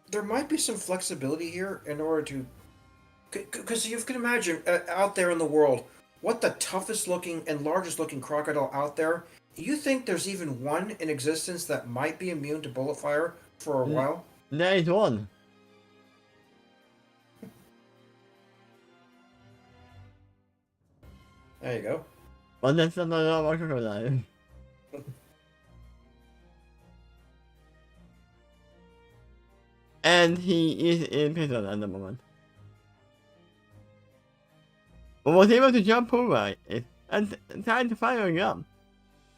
there might be some flexibility here in order to. Because you can imagine out there in the world, what the toughest looking and largest looking crocodile out there. You think there's even one in existence that might be immune to bullet fire for a while? There is one. There you go. But that's not a normal crocodile. And he is in prison at the moment. But was able to jump over it and tried to fire a gun.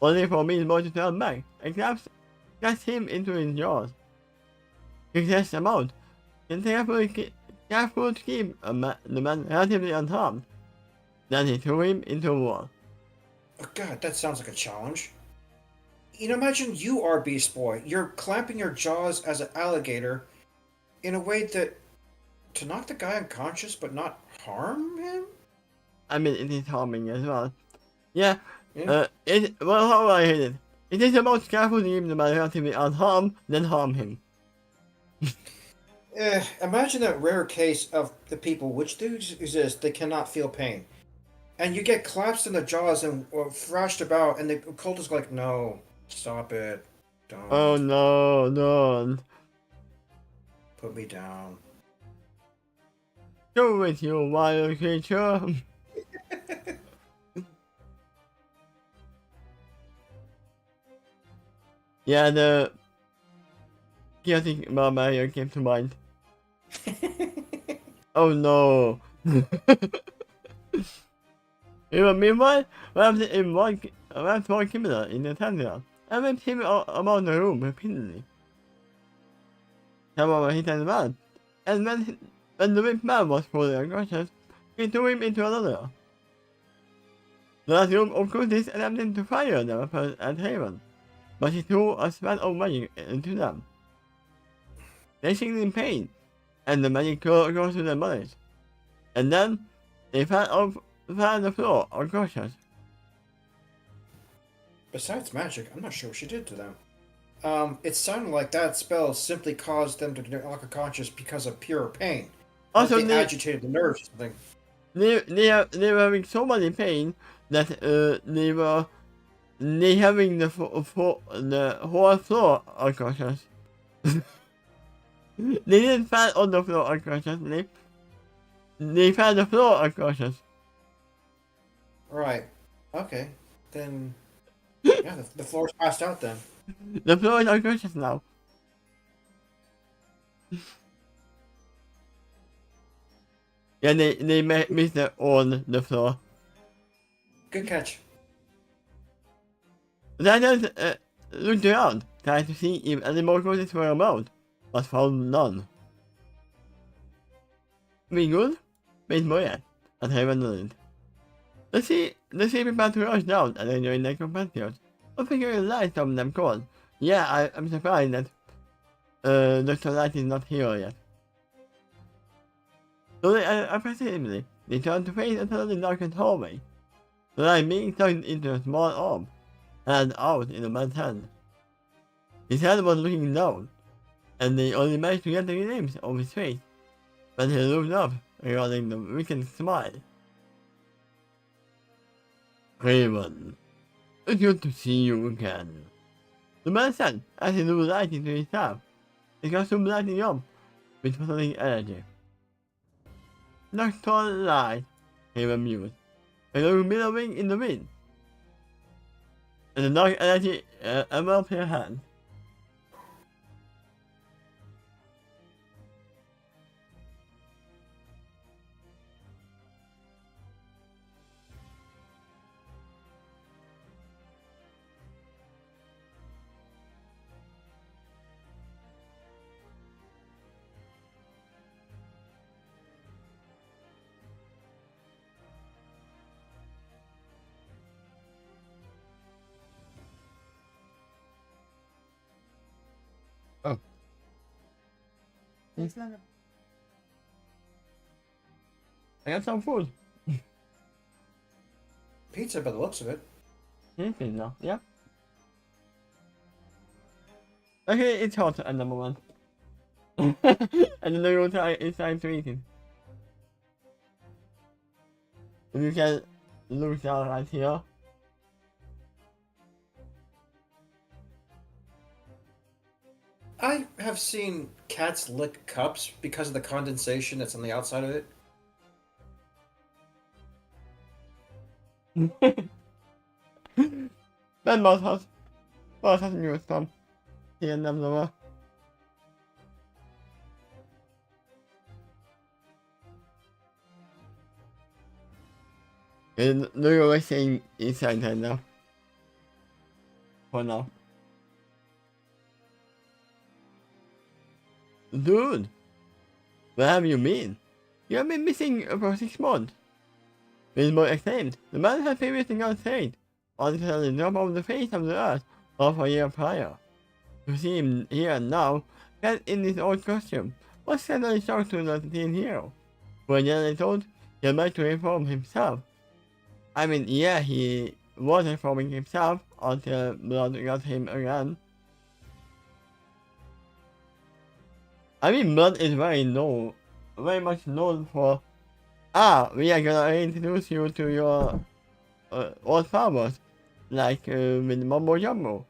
Only for me more to turn back and grabs him into his jaws. He gets him out and carefully keep the man relatively unharmed. Then he threw him into a wall. Oh god, that sounds like a challenge. You know, imagine you are Beast Boy. You're clamping your jaws as an alligator in a way that to knock the guy unconscious but not harm him? I mean, it is harming as well. Yeah, Yeah. well, how I hate it. It is about carefully keep the man relatively unharmed, then harm him. Imagine that rare case of the people, which do exist, they cannot feel pain. And you get collapsed in the jaws and thrashed about, and the cultists go like, no, stop it. Don't. Oh no, don't. Put me down. Go with you, wild creature. Yeah, the chaotic barbarian came to mind. Oh no. Meanwhile, wrapped one criminal in the tendril and whipped him around the room repeatedly. However, he turned around, and when the whipped man was fully unconscious, he threw him into another. The last group of cultists attempted to fire their weapons at Haven, but he threw a spell of magic into them. They seemed in pain, and the magic goes to their bodies. And then, they fell on the floor unconscious. Besides magic, I'm not sure what she did to them. It sounded like that spell simply caused them to knock unconscious because of pure pain. Also, like they agitated the nerves or something. they were having so much pain that they having the whole floor unconscious. They didn't fall on the floor unconscious. They fell the floor unconscious. Right. Okay. then yeah, the floor's passed out then. The floor is unconscious now. Yeah, they missed it on the floor. Good catch. Then looked around, trying to see if any more ghosts were about, but found none. We good? Wait more yet, and I abandoned it. The sea prepared to rush down and enjoy their companions. I figure a light from them called. Yeah, I'm surprised that Dr. Light is not here yet. So appreciably, they turned to face a suddenly darkened hallway. The light being turned into a small orb, and out in a man's hand. His head was looking down, and they only managed to get a glimpse of his face. When he looked up, regarding the wicked smile. Raven, it's good to see you again. The man said as he blew light into his staff. His costume lighting up with photoning energy. Dr. Light, he mused, and looked billowing in the wind. And the dark energy enveloped her hand. Oh. I got some food. Pizza by the looks of it. Anything now, yeah. Okay, it's hot at the moment. And then the room is time to eat it. You can look down right here. I have seen cats lick cups because of the condensation that's on the outside of it. Ben Boss has new stuff. He and them over. And they're always saying inside right now. For now. Dude! Where have you been? You have been missing for 6 months. Wilbur exclaimed. The man had previously gone straight, on the drop of the face of the earth half a year prior. To see him here now, clad in his old costume, was suddenly shocked to the teen hero, who had generally told he had meant to reform himself. I mean, yeah, he was reforming himself until blood got him again. I mean, blood is very much known for. We are gonna introduce you to your old powers, like with Mumbo Jumbo.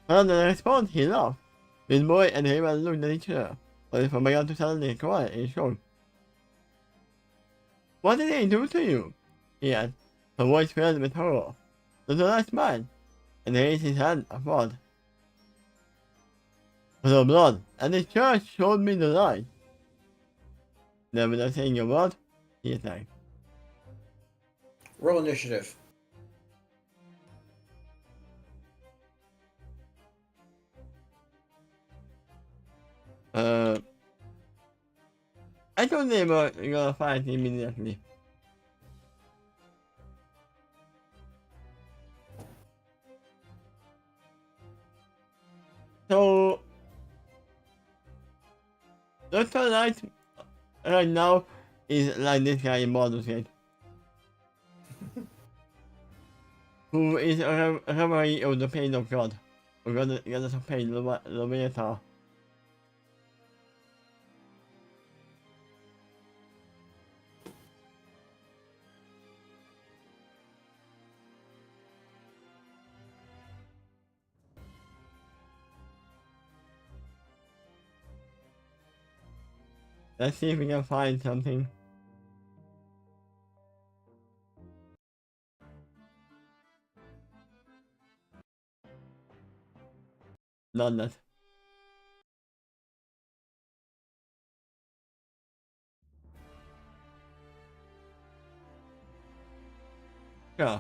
And in response, he laughed. His boy and him looked at each other, but from began to suddenly quiet in shock. What did they do to you? He asked, her voice filled with horror. The last man, and he raised his hand upward. The blood, and the church showed me the light. Never not saying a word, he attacked. Roll initiative. I thought they were gonna fight immediately. So, Dr. Light right now is like this guy in Baldur's Gate. Who is a reverie of the pain of God. Or goddess of pain, Leviathan. Let's see if we can find something. done that. Yeah.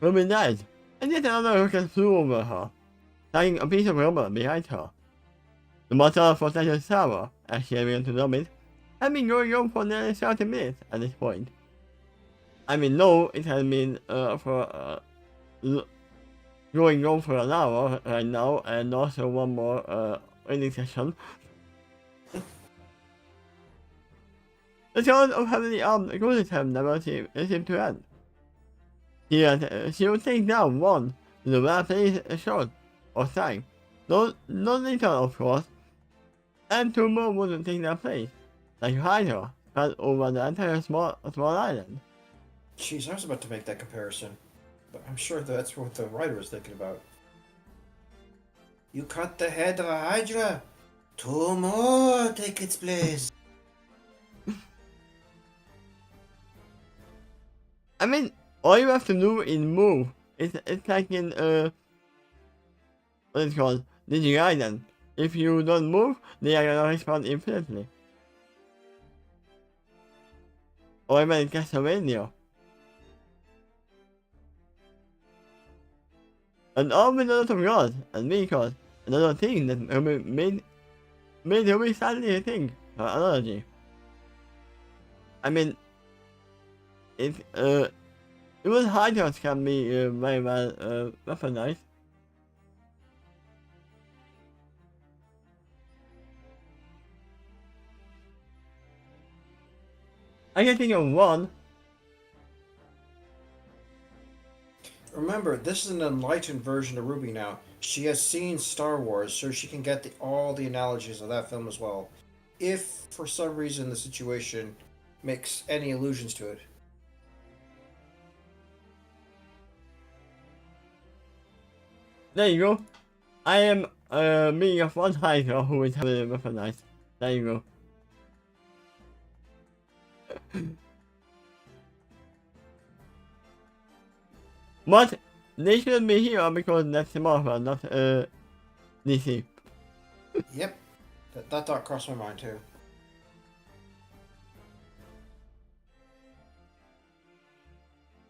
Robin died, and yet another rocket flew over her, tagging a piece of rubber behind her. The motor for the tower, as she began to love it, had been going on for nearly 30 minutes at this point. I mean, no, it had been going on for an hour right now, and also one more training session. The sound of heavily armed Goliath never seemed to end. She would take down one with a well-placed shot or sang. No later, of course, and two more wouldn't take their place, like Hydra spread over the entire small island. Jeez, I was about to make that comparison, but I'm sure that's what the writer was thinking about. You cut the head of a Hydra, two more take its place. I mean, all you have to do is move. It's like in what is it called? Digi Island. If you don't move, they are gonna respawn infinitely. Or even in Castlevania. And all with a lot of gods and vehicles, another thing that made Ruby sadly think her analogy. I mean, it even hydras can be very well weaponized. I can think of one. Remember, this is an enlightened version of Ruby now. She has seen Star Wars, so she can get all the analogies of that film as well. If, for some reason, the situation makes any allusions to it. There you go. I am being a one hiker who is heavily weaponized. There you go. But they shouldn't be here because that's Marvel, not DC. Yep, that thought crossed my mind too.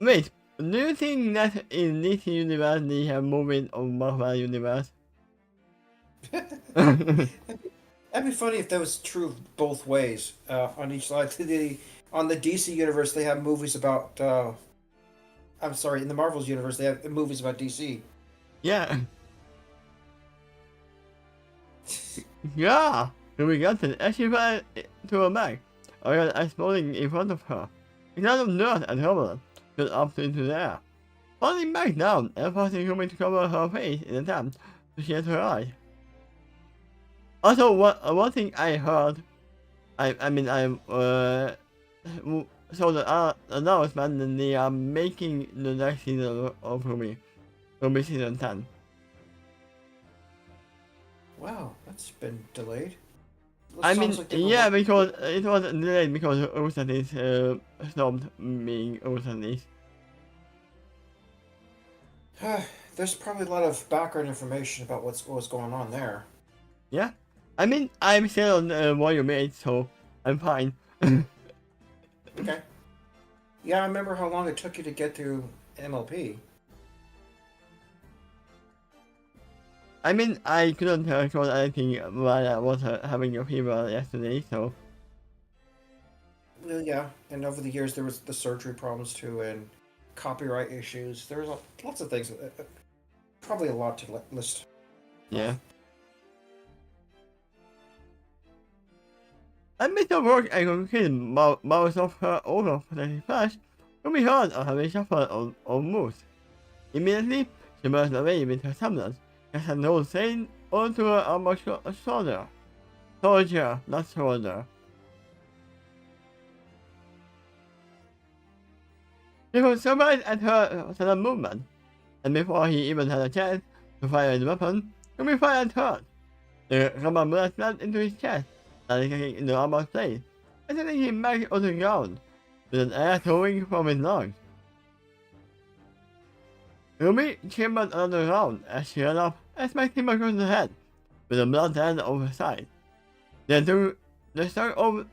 Wait, do you think that in DC universe they have movement of Marvel universe? That'd be funny if that was true both ways on each side. On the DC universe, they have movies about. I'm sorry, in the Marvel's universe, they have movies about DC. Yeah. Yeah. Here we got it. As she fell to her back, I got exploding in front of her. A cloud of dirt and rubble stood up into the air, falling back down and forcing Rumi to cover her face in an attempt to shield her eyes. Also, one thing I heard, so the announcement that they are making the next season of Rumi season 10. Wow, that's been delayed. I mean, yeah, because it was delayed because Usanis stopped being Usanis. There's probably a lot of background information about what was going on there. Yeah, I mean, I'm still on volume 8, so I'm fine. Okay. Yeah, I remember how long it took you to get through MLP. I mean, I couldn't record anything while I was having a fever yesterday, so. Well, yeah, and over the years there was the surgery problems too, and copyright issues. There was lots of things. Probably a lot to list. Yeah. Amidst the work I completed most of her overprotective flash, Rumi heard a heavy shuffle of moves. Immediately, she burst away with her semblance, cast an old saying onto her armored shoulder. Soldier, not shoulder. He was surprised at her sudden movement, and before he even had a chance to fire his weapon, Rumi fired hard. The rubber bullet slammed into his chest, landing in the armor's plate, and sending him back on the ground, with an air throwing from his lungs. Ruby chambered another round as she ran up and smacked him across the head with a blunt hand over the side. Then through the start of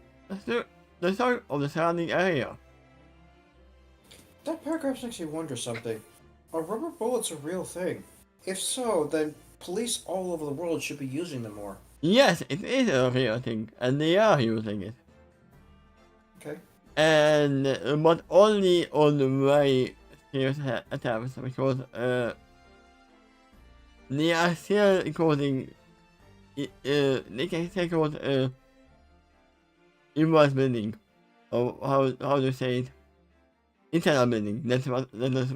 the surrounding area. That paragraph makes me wonder something. Are rubber bullets a real thing? If so, then police all over the world should be using them more. Yes, it is a real thing, and they are using it. Okay. And but only on very serious attacks because they are still causing they can cause inverse bleeding, or how do you say it? Internal bleeding. That's what that is.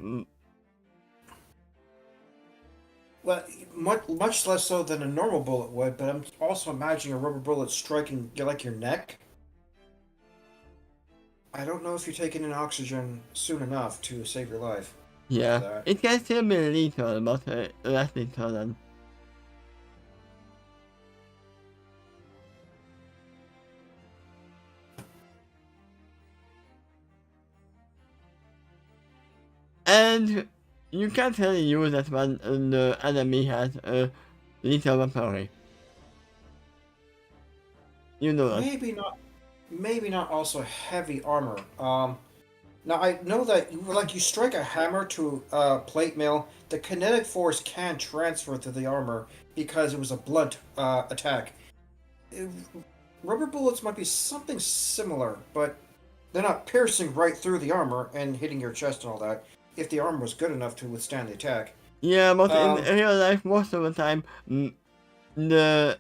Well, much less so than a normal bullet would, but I'm also imagining a rubber bullet striking your neck. I don't know if you're taking in oxygen soon enough to save your life. Yeah, it can still be lethal, but less lethal than. And you can't really use that when the enemy has a lethal weaponry. You know that. Maybe not also heavy armor. Now I know that you strike a hammer to plate mail, the kinetic force can transfer to the armor because it was a blunt attack. It- Rubber bullets might be something similar, but they're not piercing right through the armor and hitting your chest and all that. If the armor was good enough to withstand the attack. Yeah, but in Um, real life, most of the time, the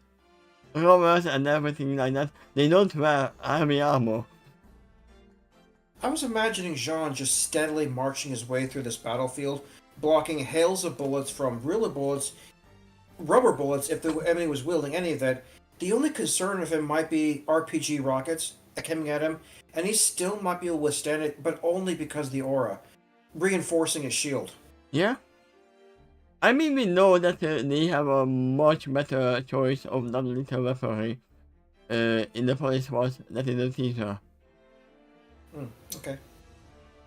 robbers and everything like that, they don't wear heavy armor. I was imagining Jean just steadily marching his way through this battlefield, blocking hails of bullets from real bullets, rubber bullets if the enemy was wielding any of that. The only concern of him might be RPG rockets coming at him, and he still might be able to withstand it, but only because of the aura, reinforcing his shield. Yeah? I mean, we know that they have a much better choice of non-lethal weaponry in the police force than in the teaser. Okay.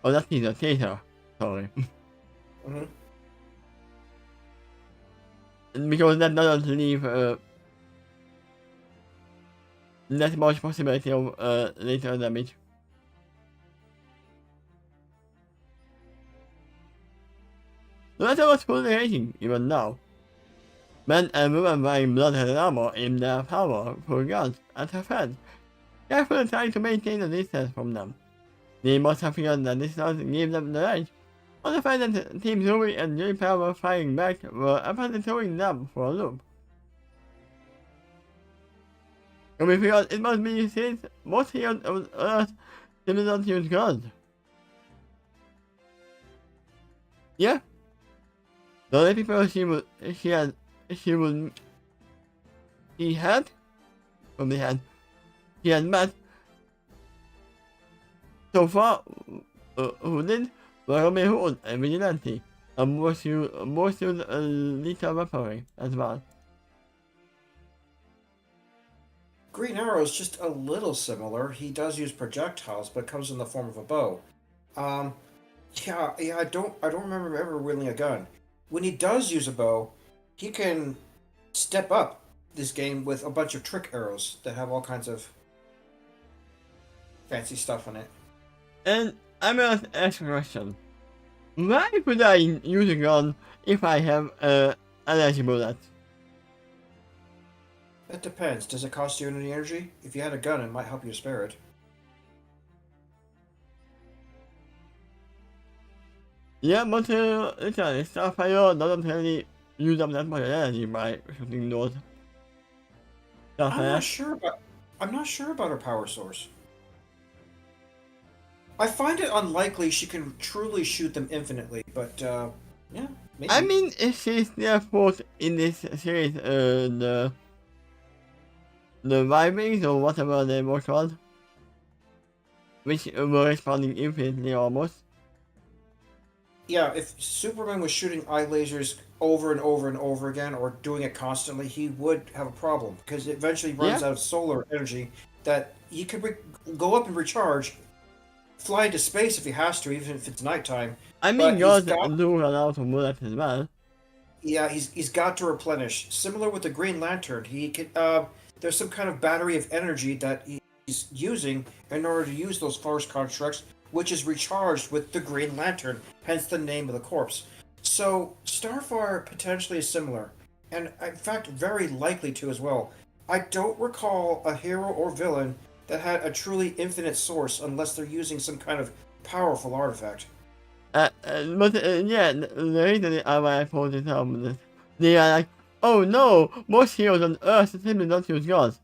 Oh, not teaser, taser. Sorry. Mm-hmm. Because that doesn't leave that much possibility of later damage. No matter what's fully raging, even now. Men and women wearing blood-headed armor aim their powerful guns at her friends, carefully trying to maintain a distance from them. They must have figured that this doesn't give them the edge, but the fact that Team Zuri and J Power firing back were apparently throwing them for a loop. And we figured it must be since most heroes of Earth simply don't use guns. Yeah. The only people she had met so far who did were Robin Hood and Vigilante, and most use lethal weaponry as well. Green Arrow is just a little similar. He does use projectiles, but comes in the form of a bow. Yeah, I don't remember him ever wielding a gun. When he does use a bow, he can step up this game with a bunch of trick arrows that have all kinds of fancy stuff in it. And I'm gonna ask a question. Why would I use a gun if I have energy bullets? It depends. Does it cost you any energy? If you had a gun, it might help you to spare it. Yeah, but literally, Starfire doesn't really use up that much energy by shooting those. I'm not sure about her power source. I find it unlikely she can truly shoot them infinitely, but yeah, maybe. I mean, she's their fault in this series, the Vibings or whatever they were called, which were responding infinitely almost. Yeah, if Superman was shooting eye lasers over and over and over again, or doing it constantly, he would have a problem because it eventually runs out of solar energy that he could go up and recharge fly into space if he has to, even if it's nighttime. I mean, But he's God got, do run out of bullets as well. yeah, he's got to replenish. Similar with the Green Lantern, he can. There's some kind of battery of energy that he's using in order to use those force constructs, which is recharged with the Green Lantern. Hence the name of the corpse. So Starfire potentially is similar, and in fact very likely to as well. I don't recall a hero or villain that had a truly infinite source unless they're using some kind of powerful artifact. But yeah, the reason I pulled it up is they are like, oh no, most heroes on Earth simply don't use gods.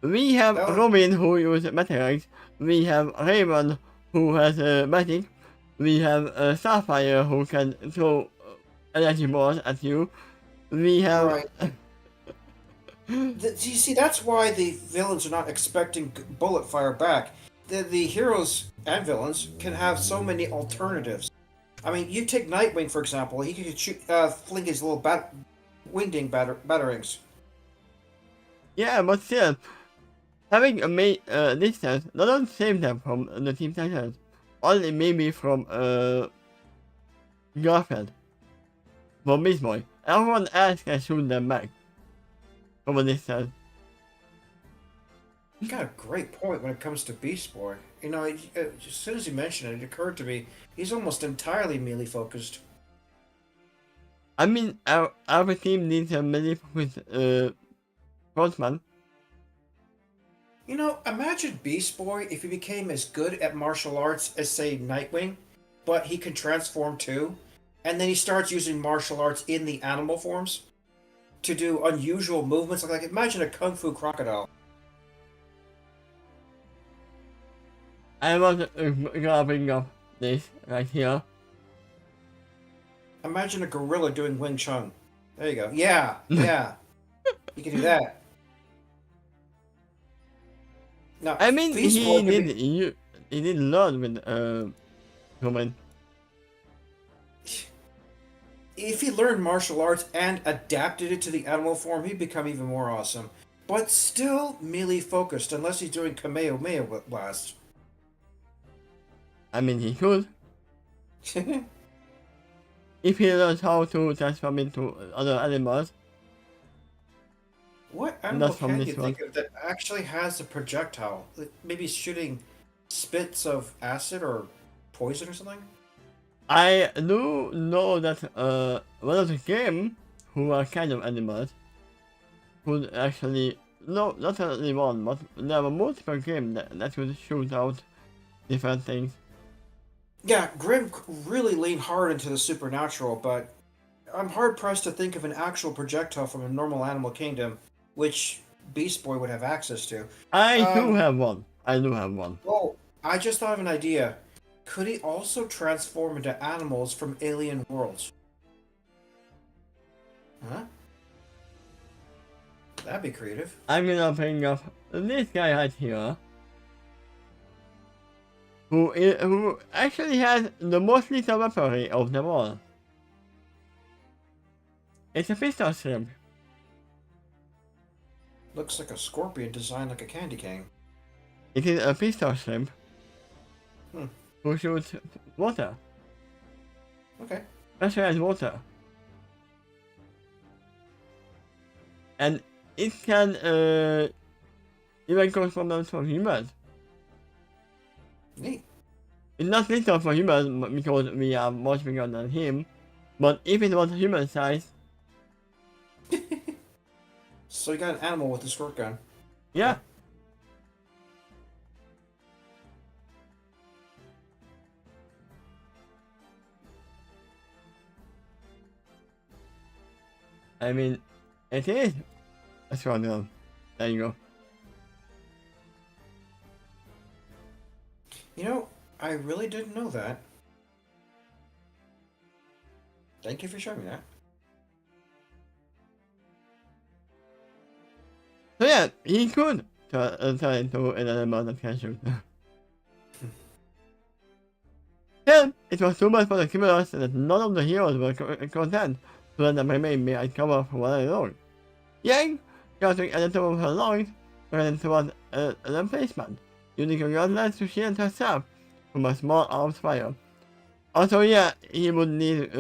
We have Oh, Robin who uses meteorites, we have Raven who has magic, we have Sapphire who can throw energy balls at you, we have... right. You see, that's why the villains are not expecting bullet fire back. The heroes and villains can have so many alternatives. I mean, you take Nightwing for example. He could shoot, fling his little wingding batterings. Yeah, but still, having a distance doesn't save them from the Team Titans. Only maybe from Garfield, from Beast Boy. Everyone else can shoot them back from a distance. You got a great point when it comes to Beast Boy. You know, as soon as you mentioned it, it occurred to me he's almost entirely melee focused. I mean, our team needs a melee with Frontman. You know, imagine Beast Boy if he became as good at martial arts as, say, Nightwing, but he can transform too, and then he starts using martial arts in the animal forms to do unusual movements. Like imagine a kung fu crocodile. I was grabbing up this right here. Imagine a gorilla doing Wing Chun. There you go. Yeah, yeah. You can do that. Now, I mean, Beast Boy could be, he did learn with human. if he learned martial arts and adapted it to the animal form, he'd become even more awesome. But still melee focused, unless he's doing Kamehameha Blast. I mean, he could. If he learns how to transform into other animals. What animal Not from can this you think of that actually has a projectile? Like, maybe shooting spits of acid or poison or something? I do know that one of the game who are kind of animals could actually, no, not only one, but there were multiple games that would shoot out different things. Yeah, Grimm really leaned hard into the supernatural, but I'm hard pressed to think of an actual projectile from a normal animal kingdom, which Beast Boy would have access to. I do have one. I do have one. Oh, I just thought of an idea. Could he also transform into animals from alien worlds? Huh? That'd be creative. I'm gonna bring up this guy right here, who actually has the most lethal weaponry of them all. It's a pistol shrimp. Looks like a scorpion designed like a candy cane. It is a pistol shrimp. Hmm. Who shoots water. Okay. Pressurized water. And it can even cause problems for humans. Neat. It's not lethal for humans because we are much bigger than him, but if it was human size, So you got an animal with a squirt gun. yeah. I mean, it is a strong gun. There you go. You know, I really didn't know that. Thank you for showing me that. So yeah, he could turn into an animal that can shoot. Yeah, it was too much for the criminals that none of the heroes were content to let them remain behind cover for one alone. Yang, gathering a little of her lungs, ran towards an emplacement, using her gun lens to shield herself from a small arms fire. Also, yeah, he would need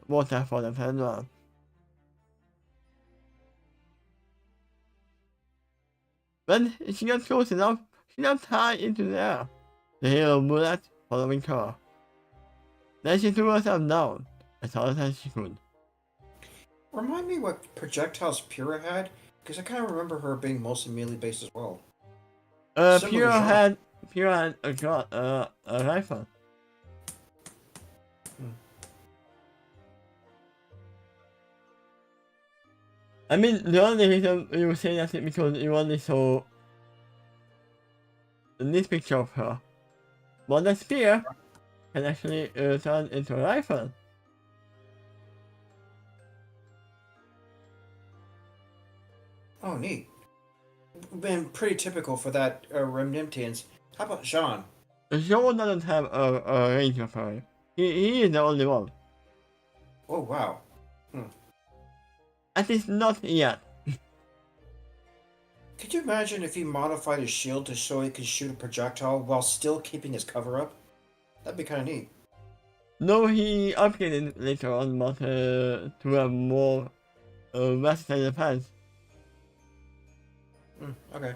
water for that as well. When she got close enough, she jumped high into the air, the halo bullet following her. Then she threw herself down as hard as she could. Remind me what projectiles Pyrrha had, because I kind of remember her being mostly melee based as well. Similar genre. Pure had a rifle. Hmm. I mean, the only reason you say that is because you only saw this picture of her. But the spear can actually turn into a rifle. Oh, neat. Been pretty typical for that Remnantians. How about Jean? Joe doesn't have a range of her. He is the only one. Oh, wow. At least not yet. Could you imagine if he modified his shield to show he could shoot a projectile while still keeping his cover up? That'd be kind of neat. No, he upgraded later on, but to have more versatile defense. Okay.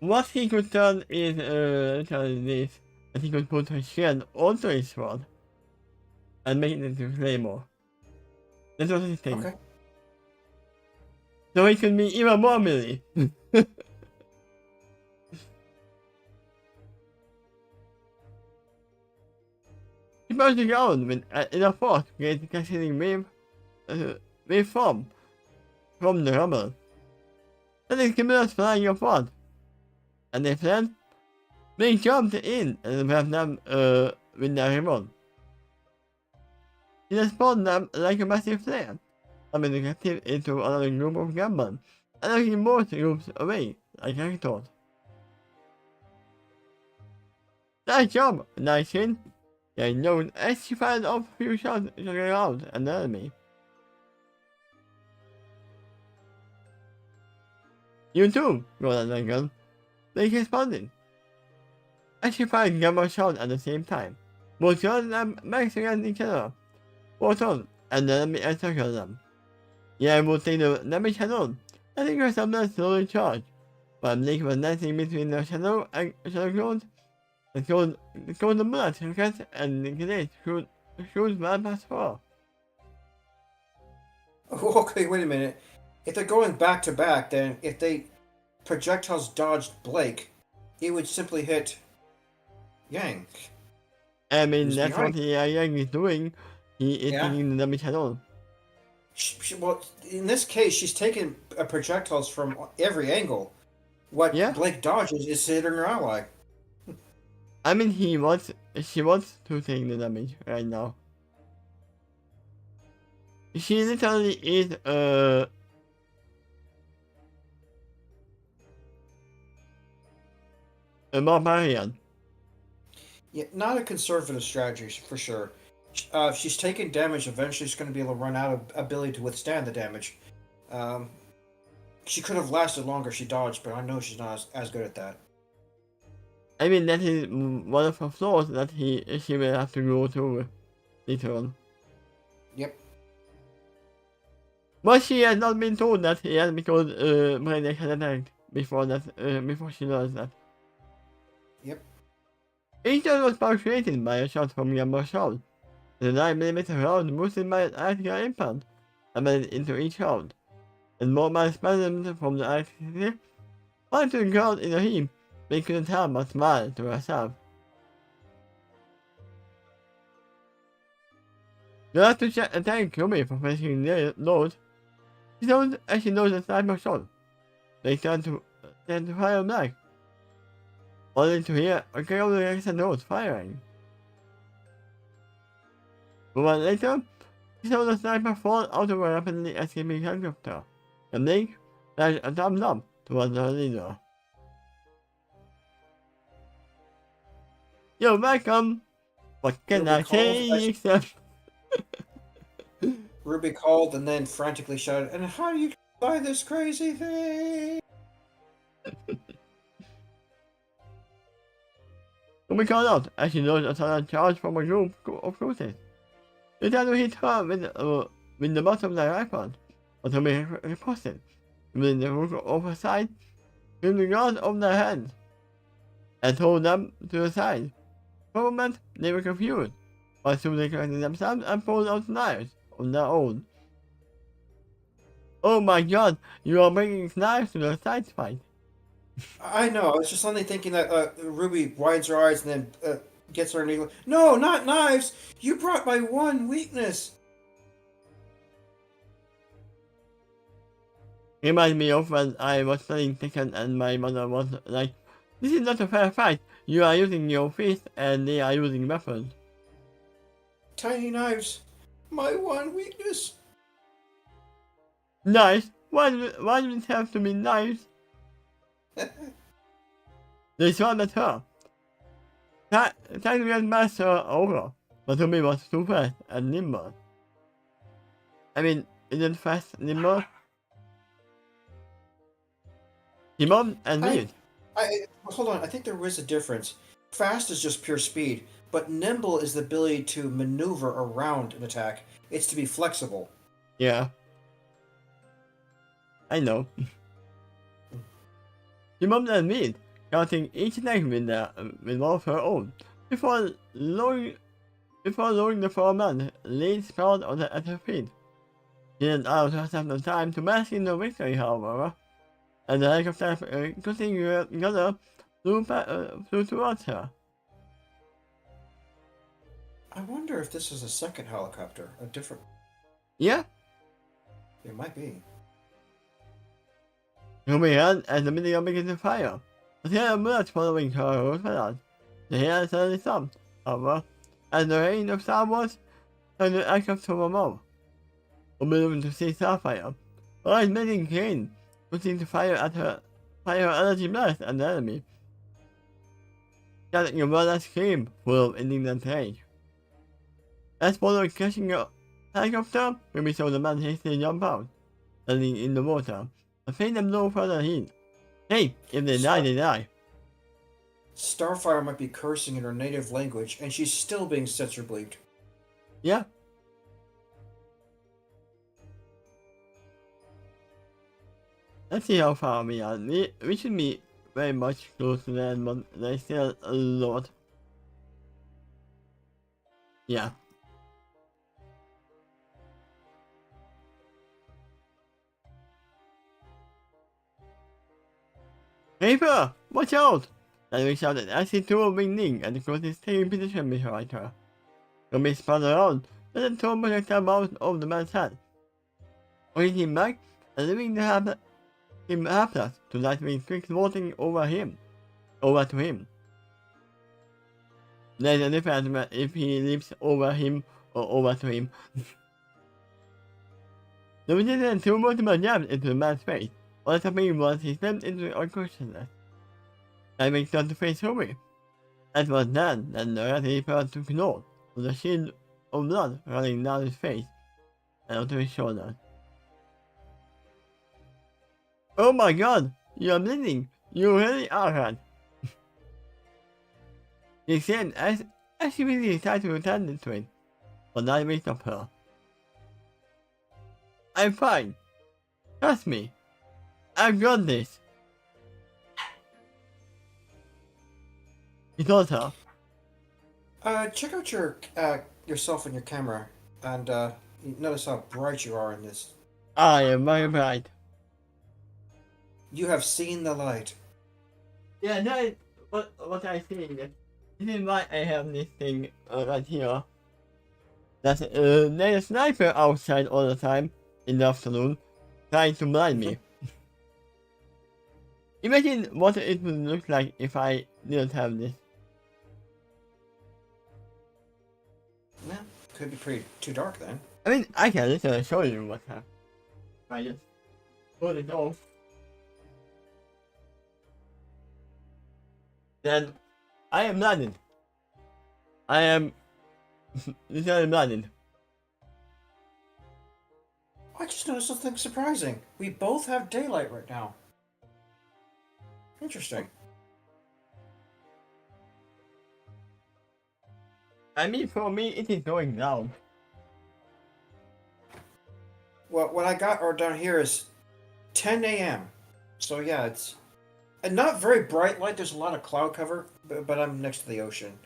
What he could turn is literally this, that he could put his shield onto his sword and make it into claymore. That was his thing. Okay. So he could be even more melee. He burst the ground with enough force to get the cascading wave form from the rubble. Then the criminals flying upward. And they fled. They jumped in and grabbed them with their remote. He spawned them like a massive flare, summoning the captive into another group of gunmen, and knocking both groups away like I thought. Nice job, nice hit. They known as she fired off a few shots around an enemy. You too, rolled a gun. They responded. As she fired gamma shots at the same time, both shots them maxed against each other. Both on, and the enemy encircled them. Yeah, we'll take the damage head-on. I think her sometimes slowly charged, but Blake was dancing between the shadow and shadow clones, and showed the bullets against and the grenades shoot well past her. Okay, wait a minute. If they're going back to back, then if they projectiles dodged Blake, it would simply hit Yang. I mean, Who's that's behind? what Yang is doing. He is Yeah. taking the damage head-on. Well, in this case, she's taking projectiles from every angle. What Yeah. Blake dodges is hitting her ally. I mean, she wants to take the damage right now. She literally is a barbarian. Yeah, not a conservative strategy for sure. If she's taking damage, eventually she's going to be able to run out of ability to withstand the damage. She could have lasted longer if she dodged, but I know she's not as good at that. I mean, that is one of her flaws that she will have to go through later on. Yep. But she has not been told that yet because Brainiac had attacked before she learns that. Yep. Each shot was punctuated by a shot from Gamma Shot. The 9mm round boosted by an article impact embedded into each round, and more by spasms from the article fell to the ground in a heap. They couldn't help but smile to herself. You have to thank Yumi for finishing the load. She knows as she knows the sniper shot. They turned to fire back, only to hear a girl with a nose firing. A while later, she saw the sniper fall out of a rapidly escaping helicopter, and Blake flashed a thumbs up towards her leader. You're welcome! What can I say except... Ruby called and then frantically shouted, "And how do you buy this crazy thing?" Ruby called out as she noticed a sudden charge from a group of cruisers. The shadow hit her with the butt of their rifle, but Ruby riposted, with the hook of her side, to the guard of their heads, and told them to the side. For a moment, they were confused, but soon they corrected themselves and pulled out knives of their own. Oh my god, you are bringing knives to the side fight. I know. I was just suddenly thinking that Ruby winds her eyes and then gets her knee. No, not knives. You brought my one weakness. Reminds me of when I was studying chicken and my mother was like, this is not a fair fight. You are using your fist and they are using weapons. Tiny knives. My one weakness. Knives? Why do it have to be knives? They shot at her. Trying to get past her over, but Ruby was too fast and nimble. I mean, isn't fast nimble? Timon and Reed. Hold on. I think there is a difference. Fast is just pure speed, but nimble is the ability to maneuver around an attack. It's to be flexible. Yeah. I know. Timon and Reed, counting each attack with one of her own, before lowering the foreman, Reed sprawled at her feet. She didn't allow herself the time to bask in the victory, however, and the helicopter continued flew towards her. I wonder if this is a second helicopter, a different. Yeah, It might be. Ruby ran as the video began to fire. A tail of bullets following her was fired. The hair suddenly stopped, however, as the rain of Star Wars turned the aircraft to a mob. Ruby looked to see Starfire, her eyes blazing green, pushing to fire her energy blast at the enemy. Shouting a bloodless scream full of indignant rage. As following crashing the helicopter, Ruby saw the man hastily jump out, landing in the water, and fade them no further heat. Hey, if they die, they die. Starfire might be cursing in her native language, and she's still being censor bleeped. Yeah. Let's see how far we are. We should be very much close to them, but there's still a lot. Yeah. Paper! Watch out! Larry shouted as he threw a wing and the closest taking position behind her. Ruby spun around, but then threw a projectile out of the man's head. Holding him back and leaving him helpless to Lightwing quick floating over to him. There's a difference if he leaps over him or over to him. The Lieutenant threw multiple jabs into the man's face. All that happened was he slipped into unconsciousness. Lightwing turned to face Ruby. That was then that the Red Reaper took note of the shield of blood running down his face and onto his shoulders. Oh my god! You are bleeding! You really are hurt! He said as she really tried to attend to it, but Lightwing stopped her. I'm fine. Trust me. I've got this. He told her. Check out yourself in your camera, and notice how bright you are in this. I am very bright. You have seen the light. Yeah, that is what I think. This is why I have this thing right here. There's a sniper outside all the time in the afternoon, trying to blind me. Imagine what it would look like if I didn't have this. Yeah, could be pretty too dark then. I mean, I can literally show you what happened. I just put it off. Then I am blinded. I am literally blinded. just noticed something surprising. We both have daylight right now. Interesting. I mean, for me, it is going down. Well, what I got or down here is 10 a.m. So yeah, it's not very bright light. There's a lot of cloud cover, but I'm next to the ocean.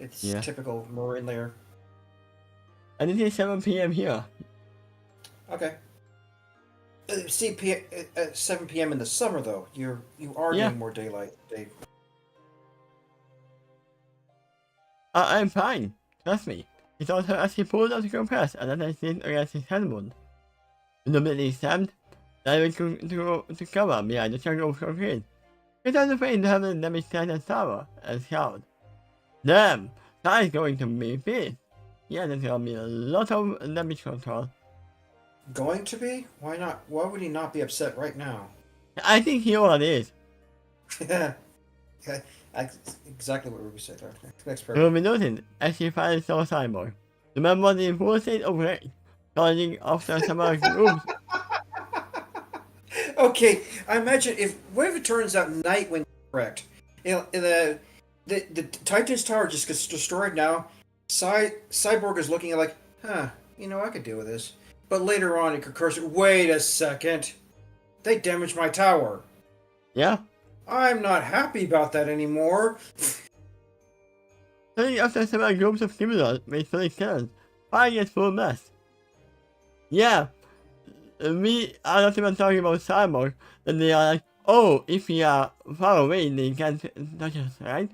It's Yeah. typical marine layer. And it is 7 p.m. here. Okay. See, 7 p.m. in the summer though, you are Yeah. getting more daylight. I'm fine. Trust me. It also actually pulled out the compress and then I sit against his headboard. Immediately stabbed, diving to cover behind the jungle of concrete. It was afraid to have a damage and tower and shout. Damn! That is going to be big. Yeah, there's gonna be a lot of damage control. Going to be? Why not? Why would he not be upset right now? I think he already is. Yeah, exactly what Ruby said there. Next It paragraph. will be noted as she finds Soul Cyborg. Remember the full state of rage, calling after some groups. Okay, I imagine what if it turns out Nightwing correct? You know, the Titan's tower just gets destroyed now. Cyborg is looking at like, huh, I could deal with this. But later on, it occurs, wait a second, they damaged my tower. Yeah? I'm not happy about that anymore. Calling after some groups of criminals makes funny sounds. Fire gets full mess. Yeah, we are not even talking about Cyborg, and they are like, oh, if we are far away, they can't touch us, right?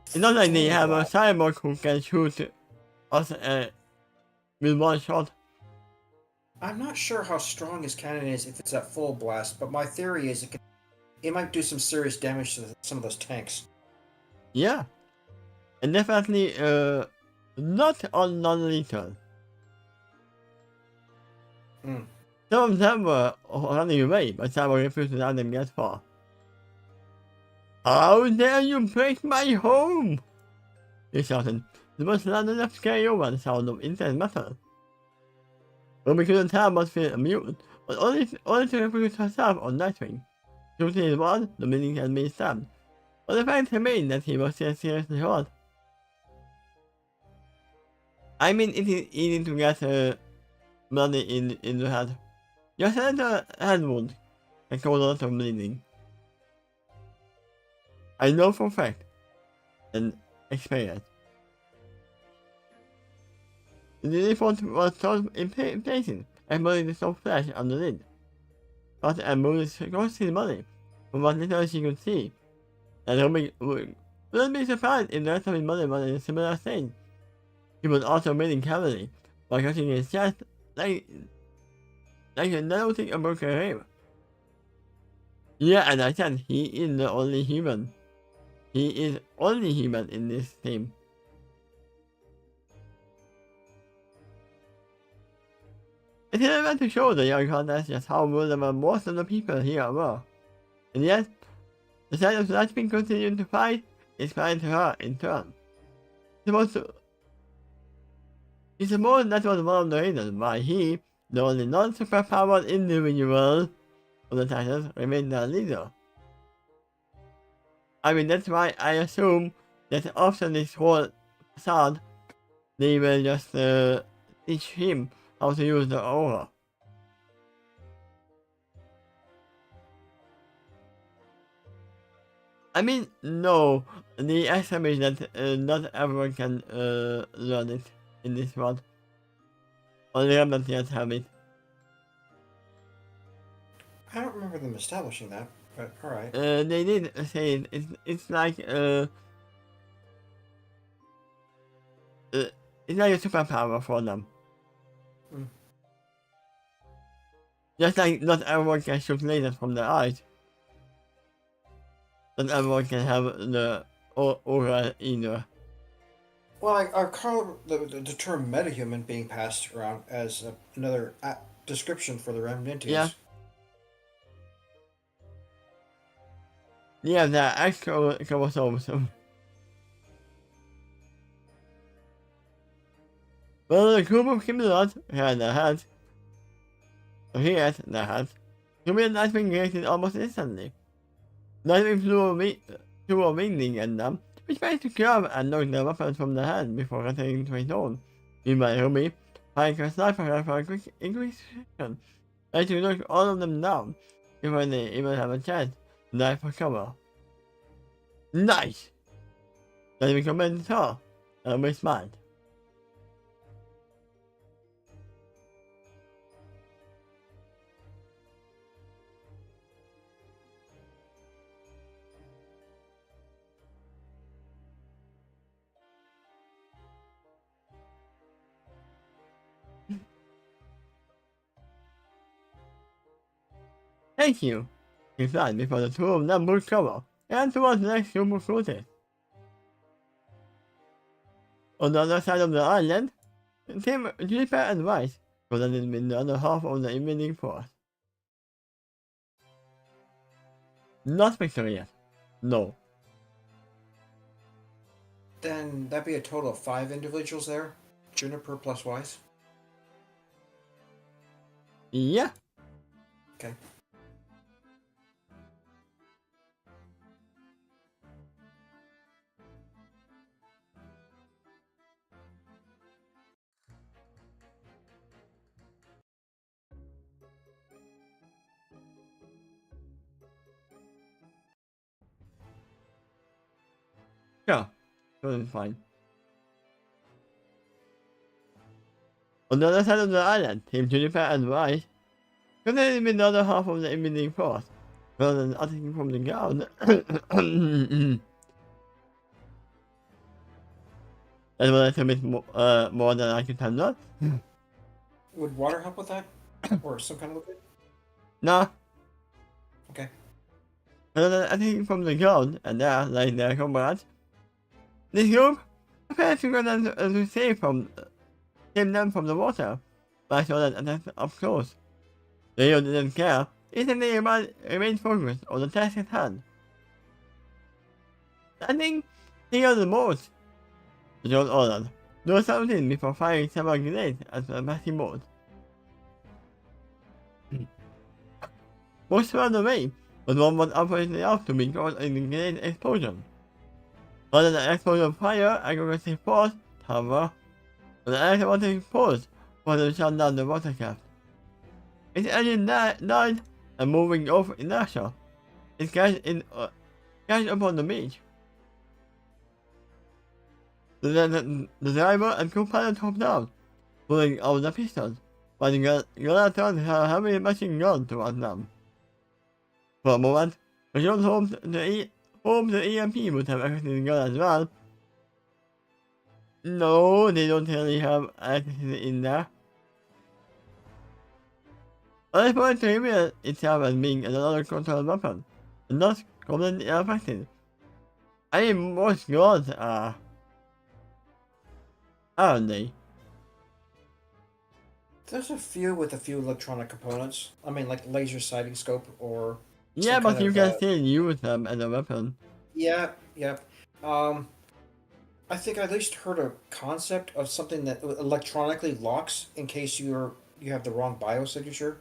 It's not like they have a Cyborg who can shoot us with one shot. I'm not sure how strong his cannon is if it's at full blast, but my theory is it might do some serious damage to some of those tanks. Yeah, and definitely not on non-lethal. Mm. Some of them were running away, but Cyborg refused to let them get far. How dare you break my home! He shouted. It was loud enough to carry over the sound of instant metal. Ruby couldn't tell but feel amused, but only to refuse herself on Nightwing. Shooting his wall, the meaning had been stabbed. But the fact remained that he was still seriously hurt. I mean, it is easy to get bloody in the head. Just let the head wound can cause a lot of bleeding. I know for a fact and experience. The report was told in places and buried the soft flesh on the lid. But a moved across his body from what little she could see. And Ruby wouldn't be surprised if the rest of his body was in a similar state. He was also breathing heavily, while crushing his chest like a narrow thing about a rib. Yeah, and I said he is the only human. He is only human in this team. It is meant to show the young hunters just how vulnerable most of the people here were. And yet, the sight of Lightning continuing to fight inspired her in turn. He supposed that was one of the reasons why he, the only non-superpowered individual of the Titans, remained their leader. I mean, that's why I assume that after this whole facade, they will just teach him how to use the aura. I mean, no, the estimate that not everyone can learn it in this world. Only remnants yet have it. I don't remember them establishing that, but alright. They did say it. It's like it's like a superpower for them. Mm. Just like not everyone can shoot lasers from their eyes. Not everyone can have the aura either. Well, I call the term metahuman being passed around as another description for the Remnantians. Yeah. Yeah, the actual chromosomes. Well, the group of Camelot had a hat. He had the hat. Camille Nightwing reacted almost instantly. Nightwing threw a winging at them, which managed to grab and knock the weapon from the hand before returning to his own. Meanwhile, Ruby, firing her sniper rifle for a quick inquisition, managed to knock all of them down before they even have a chance to dive for cover. Nice! Nightwing commended her, and Ruby smiled. Thank you, he said before the two of them moved cover and towards the next group of cruisers. On the other side of the island, Tim, Juniper, and Rice collated in the other half of the invading force. Not victory yet. No. Then that'd be a total of 5 individuals there. Juniper plus Wise. Yeah. Okay. Yeah. Totally fine. On the other side of the island, Team Juniper and Rice collated in the other half of the invading force, rather than attacking from the ground. That was a bit more than I could handle. Would water help with that? Or some kind of liquid? Nah. Okay. Rather than attacking from the ground, and there, like their comrades, this group appeared to go down to save them from the water, but I saw that attack up close. The hero didn't care, instead they remained focused on the task at hand. I think he got the most. The John ordered. Do something before firing several grenades at the massive boat. Most further away, but one was operating out to be caught in the grenade explosion. Rather than explosion of fire, aggressive force, however, the electromagnetic force was to shut down the watercraft. Its engine died and moving off inertia. It crashed upon the beach. The driver and co-pilot hopped down, pulling out the pistols, while the girl turned her heavy machine gun towards them. For a moment, John hoped the EMP would have affected the gun as well. No, they don't really have electricity in there. I point to reveal itself as being another controlled weapon, and thus completely unaffected. I mean, most guns are, aren't they? There's a few with a few electronic components. I mean, like laser sighting scope or... Yeah, some but kind you of, can still use them as a weapon. Yeah, yep. I think I at least heard a concept of something that electronically locks in case you have the wrong biosignature.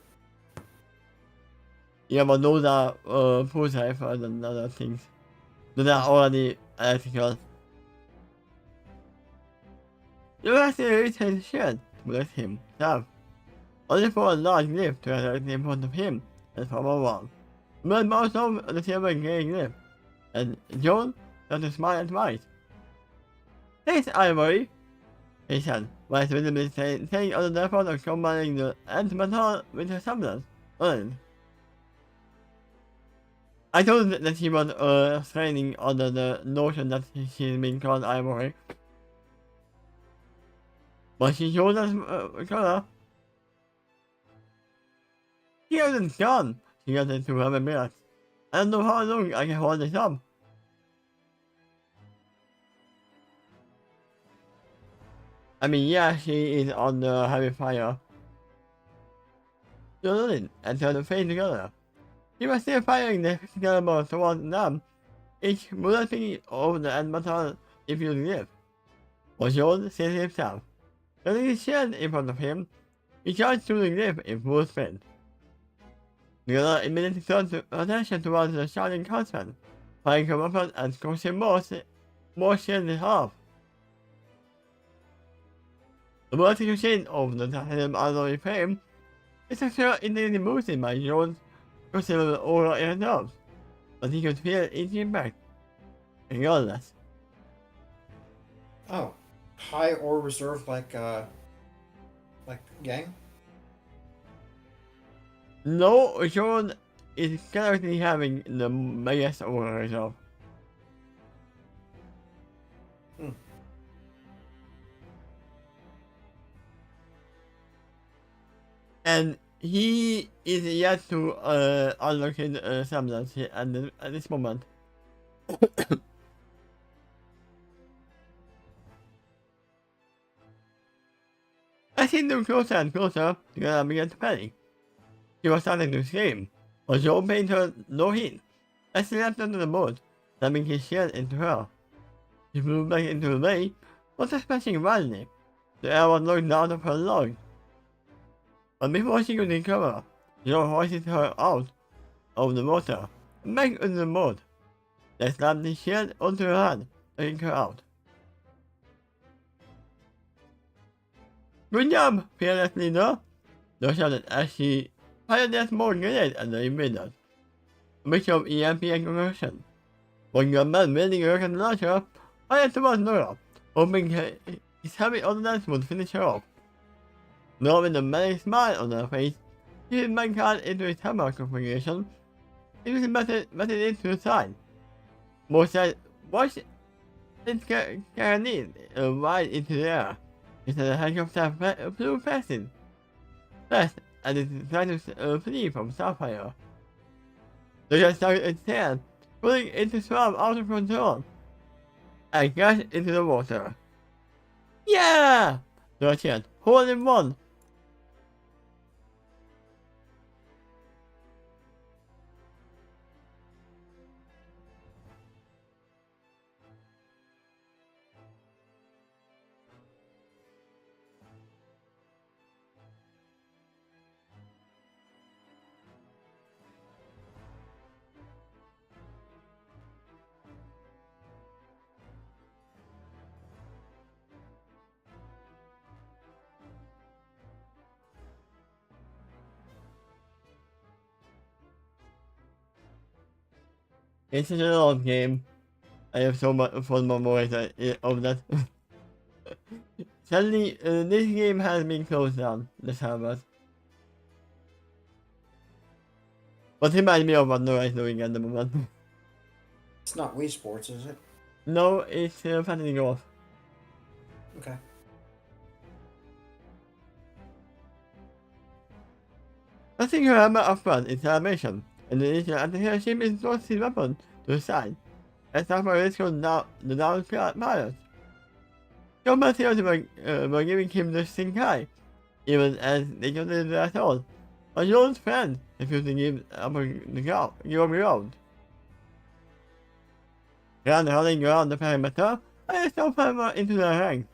Yeah, but those are full ciphers and other things. Those are already electrical. You actually reach his shed to let him have. Only for a large lift to directly in front of him and from a wall. But most of the silver gray lift, and John started to smile at Rice. Thanks, Ivory, he said, Rice visibly saying under the effort of combining the antimatter with her semblance. I told that he was straining under the notion that she's been called Ivory. But she showed us color. He hasn't gone, she got into her minutes. I don't know how long I can hold this up. I mean, yeah, she is on the heavy fire. You nodded and turned the face together. He was still firing the caliber towards them, each bullet picking over the animator if you live. Was John said himself. Getting his shield in front of him, he charged through the cliff in full sprint. The other immediately turned attention towards the shouting huntsman, firing her weapon and scorching more shield in half. The vertical machine of the titanium alloy frame is actually instantly boosted by Jones' considerable aura in nerves, but he could feel each impact, regardless. Oh, high or reserve like Yang. No, Jones is currently having the biggest aura reserve. Hmm. And he is yet to unlock his semblance at this moment. As he drew closer and closer, the girl began to panic. She was starting to scream, but Joe paid her no heed. As he leapt onto the boat, slamming his shield into her. She flew back into the bay, but splashing wildly. The air was knocked out of her lungs. But before she could recover, Joe hoisted her out of the water, back into the boat. They slapped the shield onto her hand, taking her out. Good job, fearless leader! Joe shouted as she fired a small grenade at the invaders. A mixture of EMP and concussion. One gunman wielding a rocket launcher fired towards Nora, hoping his heavy ordnance would finish her off. Nora, with a merry smile on her face, used my card into his hammer configuration. It was batted into the side. Both sides watched its carronade wide into the air. Instead, the helicopter flew past it. Fast, and it tried to flee from Starfire. The jet started its tail, pulling it to swerve out of control, and crashed into the water. Yeah! The cheered. Hole in one! It's such a long game. I have so much fun memories of that. Sadly, this game has been closed down, the servers. But it reminds me of what Nora is doing at the moment. It's not Wii Sports, is it? No, it's Fantasy Golf. Okay. Nothing her hammer up front in celebration, and the initial anti-air ship is tossed his weapon to the side. As Starfire rescued the downed pilots. Your materials were giving him the stink eye, even as they considered the assault. But Jones' friend refused to give up ground. Ground hurling around the perimeter, and Starfire into their ranks.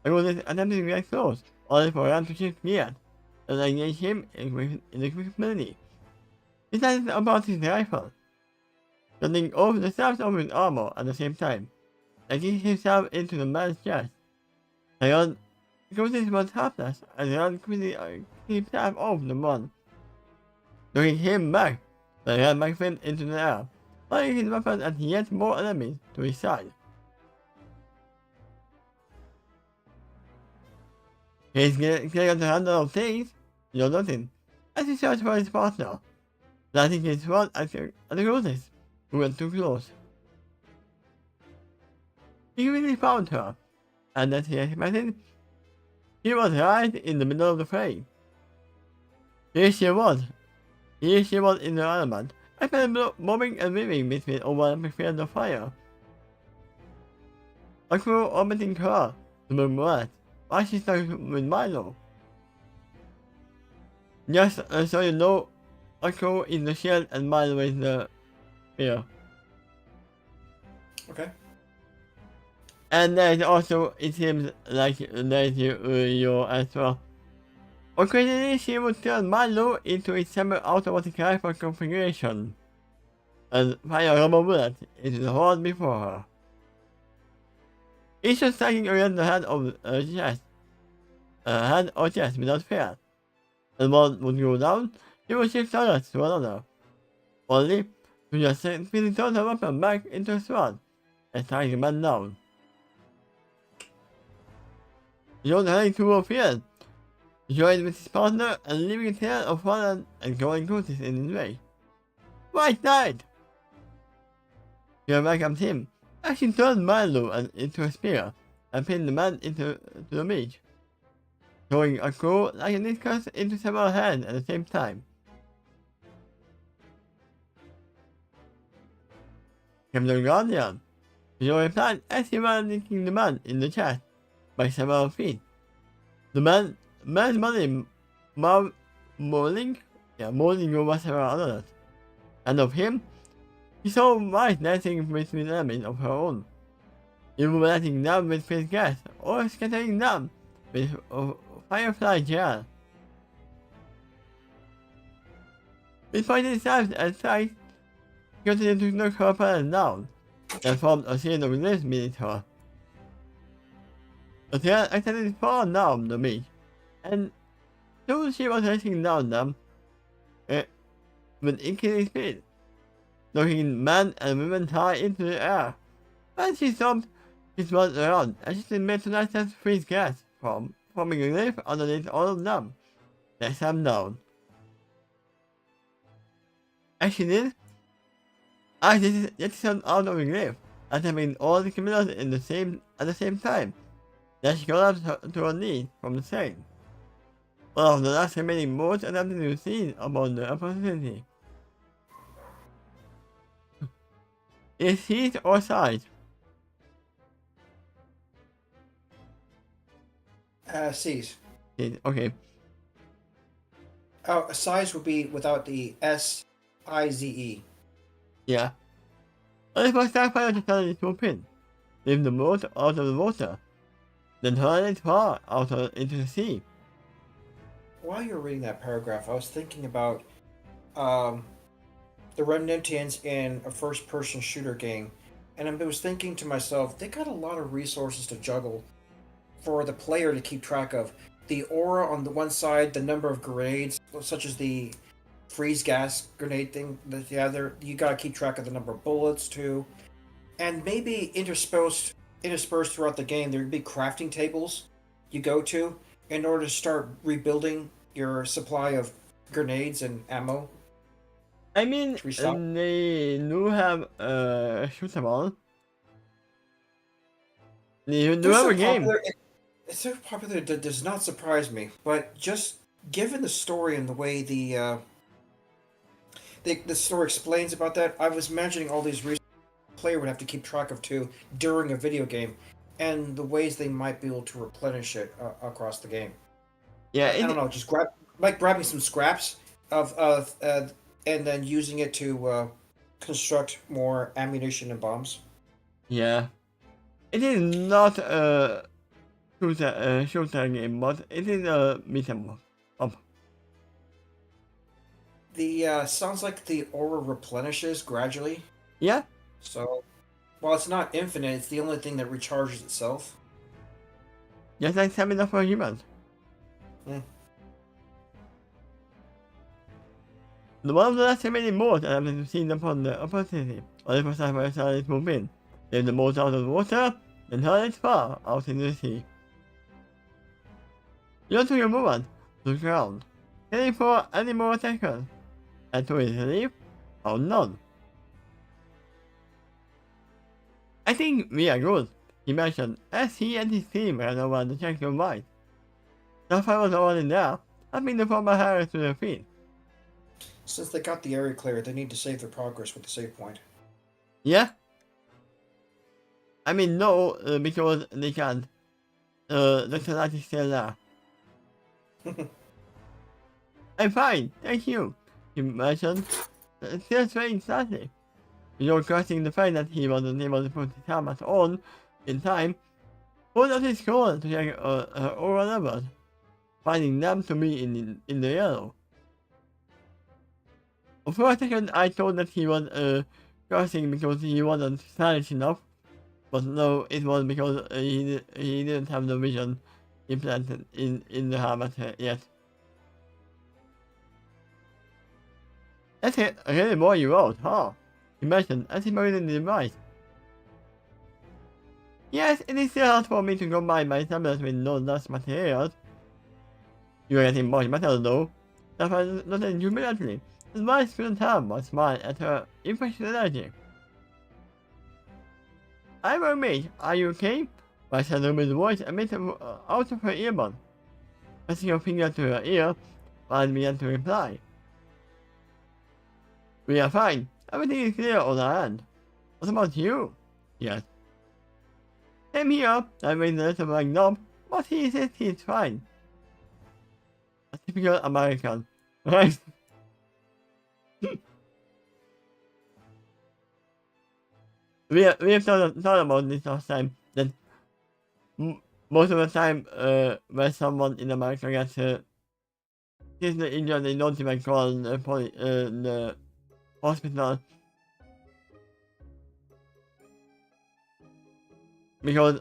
I was attempting to get close, only for Ram to shift gears, and engage him in the quick melee. He started about his rifle, cutting off the straps of his armor at the same time, getting himself into the man's chest. Leon closes was helpless, and Leon quickly himself off the man, knocking him back. Leon backflipped into the air, firing his weapon at yet more enemies to his side. He's getting the handle of things, you're nothing, as he searched for his partner, landing his sword at the closest, who went too close. He really found her, and as he expected, he was right in the middle of the fray. Here she was in the element, I felt bobbing and weaving between over the field of fire. A crew orbiting her to move west, while she stuck with Milo. Just so you know, a crew is the shield and Milo is the spear. Okay. And then also, it seems like there's you as well. Occasionally, she would turn Milo into a semi-automatic rifle configuration and fire rubber bullets into the hole before her. Each was striking against the head of head or chest without fear. And one would go down, he would shift targets to another. Only to just simply turn the weapon back into a sword and strike the man down. John heading toward field, joined with his partner and leaving a tail of fallen and growing roots in his way. White Knight! Your welcomed him, actually turned Milo into a spear and pinned the man into the beach, throwing a crow like a discus into several hands at the same time. Captain Guardian, your replied as he was nicking the man in the chest by several feet. The man's body molding over several others, and of him, he saw White dancing between elements of her own, illuminating them with his gas or scattering them with firefly gel. With pointed stabs and strikes, he continued to knock her opponent down, and formed a series of glyphs beneath her. The tail extended far down the beach, and soon she was racing down them with increasing speed, knocking men and women high into the air. When she stopped, she spun around and she made to let them freeze gas from forming a glyph underneath all of them. They slammed down. As she did, I jettisoned out of the glyph, attempting all the criminals at the same time. Then she collapsed to her knees from the strain. One of the last remaining boats attempted to seize upon the opportunity. Is heat or size? C's. Okay. Oh, size would be without the S-I-Z-E. Yeah. Only for Starfire to suddenly swoop in, leave the boat out of the water, then hurl it far out into the sea. While you were reading that paragraph, I was thinking about the Remnantians in a first-person shooter game, and I was thinking to myself, they got a lot of resources to juggle for the player to keep track of. The aura on the one side, the number of grenades, such as the freeze gas grenade thing, the other, you gotta keep track of the number of bullets too, and maybe interspersed throughout the game, there would be crafting tables you go to in order to start rebuilding your supply of grenades and ammo. I mean, they do have shootable. They do have a game. It's so popular that it does not surprise me, but just given the story and the way the story explains about that, I was imagining all these resources the player would have to keep track of too during a video game, and the ways they might be able to replenish it across the game. Yeah, I don't know, just grabbing some scraps of and then using it to construct more ammunition and bombs. Yeah, it is not a shooter game, but it is a beat 'em up. The sounds like the aura replenishes gradually. Yeah. So, while it's not infinite, it's the only thing that recharges itself. Just like stamina for humans. Hmm. The one of the last remaining boats attempted to seize upon the opportunity, only for Starfire started to move in, leave the boat out of the water, and hurl it far out into the sea. You don't took your movement to the ground, heading for any more attackers, and to his relief, found none. I think we are good, he mentioned as he and his team ran over the champion White. Starfire was already there, helping the former Harris to their feet. Since they got the area clear, they need to save their progress with the save point. Yeah? I mean, no, because they can't. The light is still there. I'm fine, thank you, he mentioned, still swaying slightly. Before cursing the fact that he wasn't able to put his helmet on In time, pulled out his cord to check her aura levels, finding them to be in the yellow. For a second, I thought that he was cursing because he wasn't stylish enough, but no, it was because he didn't have the vision implanted in the helmet yet. That's it, really more you wrote, huh? He mentioned as he made the device. Yes, it is still hard for me to combine my tablets with non-dust materials. You are getting much better though. That was not humility. His wife couldn't help but smile at her infectious energy. I will meet. Are you okay? I said with voice a bit out of her earbud. Pressing her finger to her ear, I began to reply. We are fine. Everything is clear on our end. What about you? Yes. Same here. I made a little black knob, but he says he's fine. A typical American, right? we have thought about this last time, that most of the time when someone in America gets seriously injured, they don't even call the hospital. Because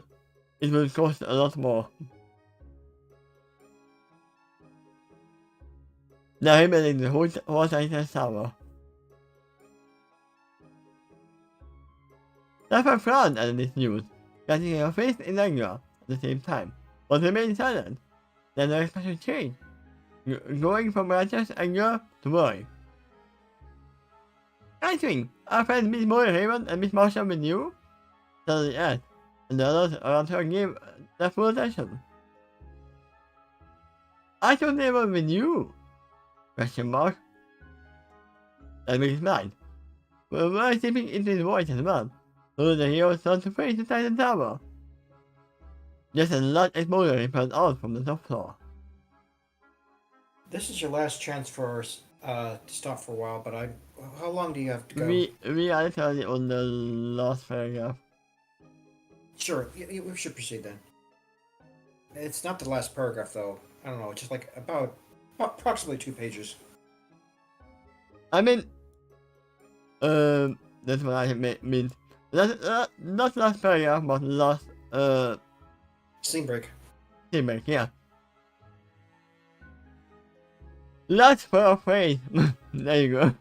it will cost a lot more. Now rebuilding the water test tower. Never frowned at this news, getting her face in anger at the same time, but remained silent. Then her expression changed, going from righteous anger to worry. I think our friends Miss Moira Raven and Miss Marshall with you? Suddenly asked, and the others around her gave their full attention. I thought they were with you? Question mark. That makes smiled. Well, we're slipping into his voice as well. So the hero started to face the Titan Tower. Just a large explosion repelled out from the top floor. This is your last chance for to stop for a while, but how long do you have to go? We are literally on the last paragraph. Sure, we should proceed then. It's not the last paragraph though. I don't know, just like about approximately 2 pages. I mean, that's what I mean. Not last paragraph, but last Scene break. scene break, yeah. Last paraphrase. There you go.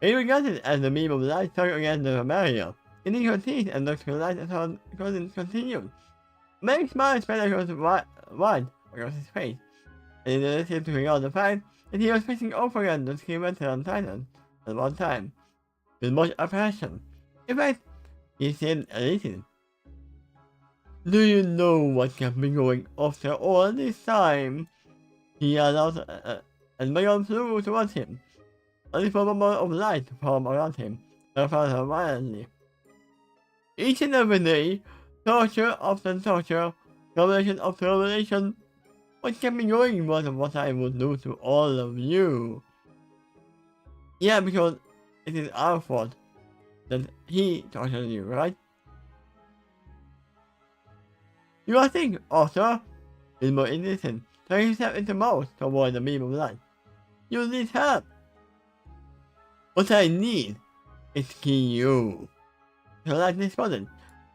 He regarded as the beam of light struck against the barrier, hitting her teeth and looked to light as her cousin continued. Mary's smile spread across wide across his face, and he seemed to regard the fact that he was facing off again the skeleton on Titan at one time, with much apprehension. In fact, he seemed elated. Do you know what kept me going after all this time? He yelled out and Megan flew towards him. A little bubble of light formed around him and found her violently. Each and every day, torture after torture, revelation after revelation, what kept me going was what I would do to all of you. Yeah, because it is our fault that he tortured you, right? You are thinking, Arthur is more innocent, turning himself into mouse to avoid the beam of light. You need help. What I need is to kill you. The light responded,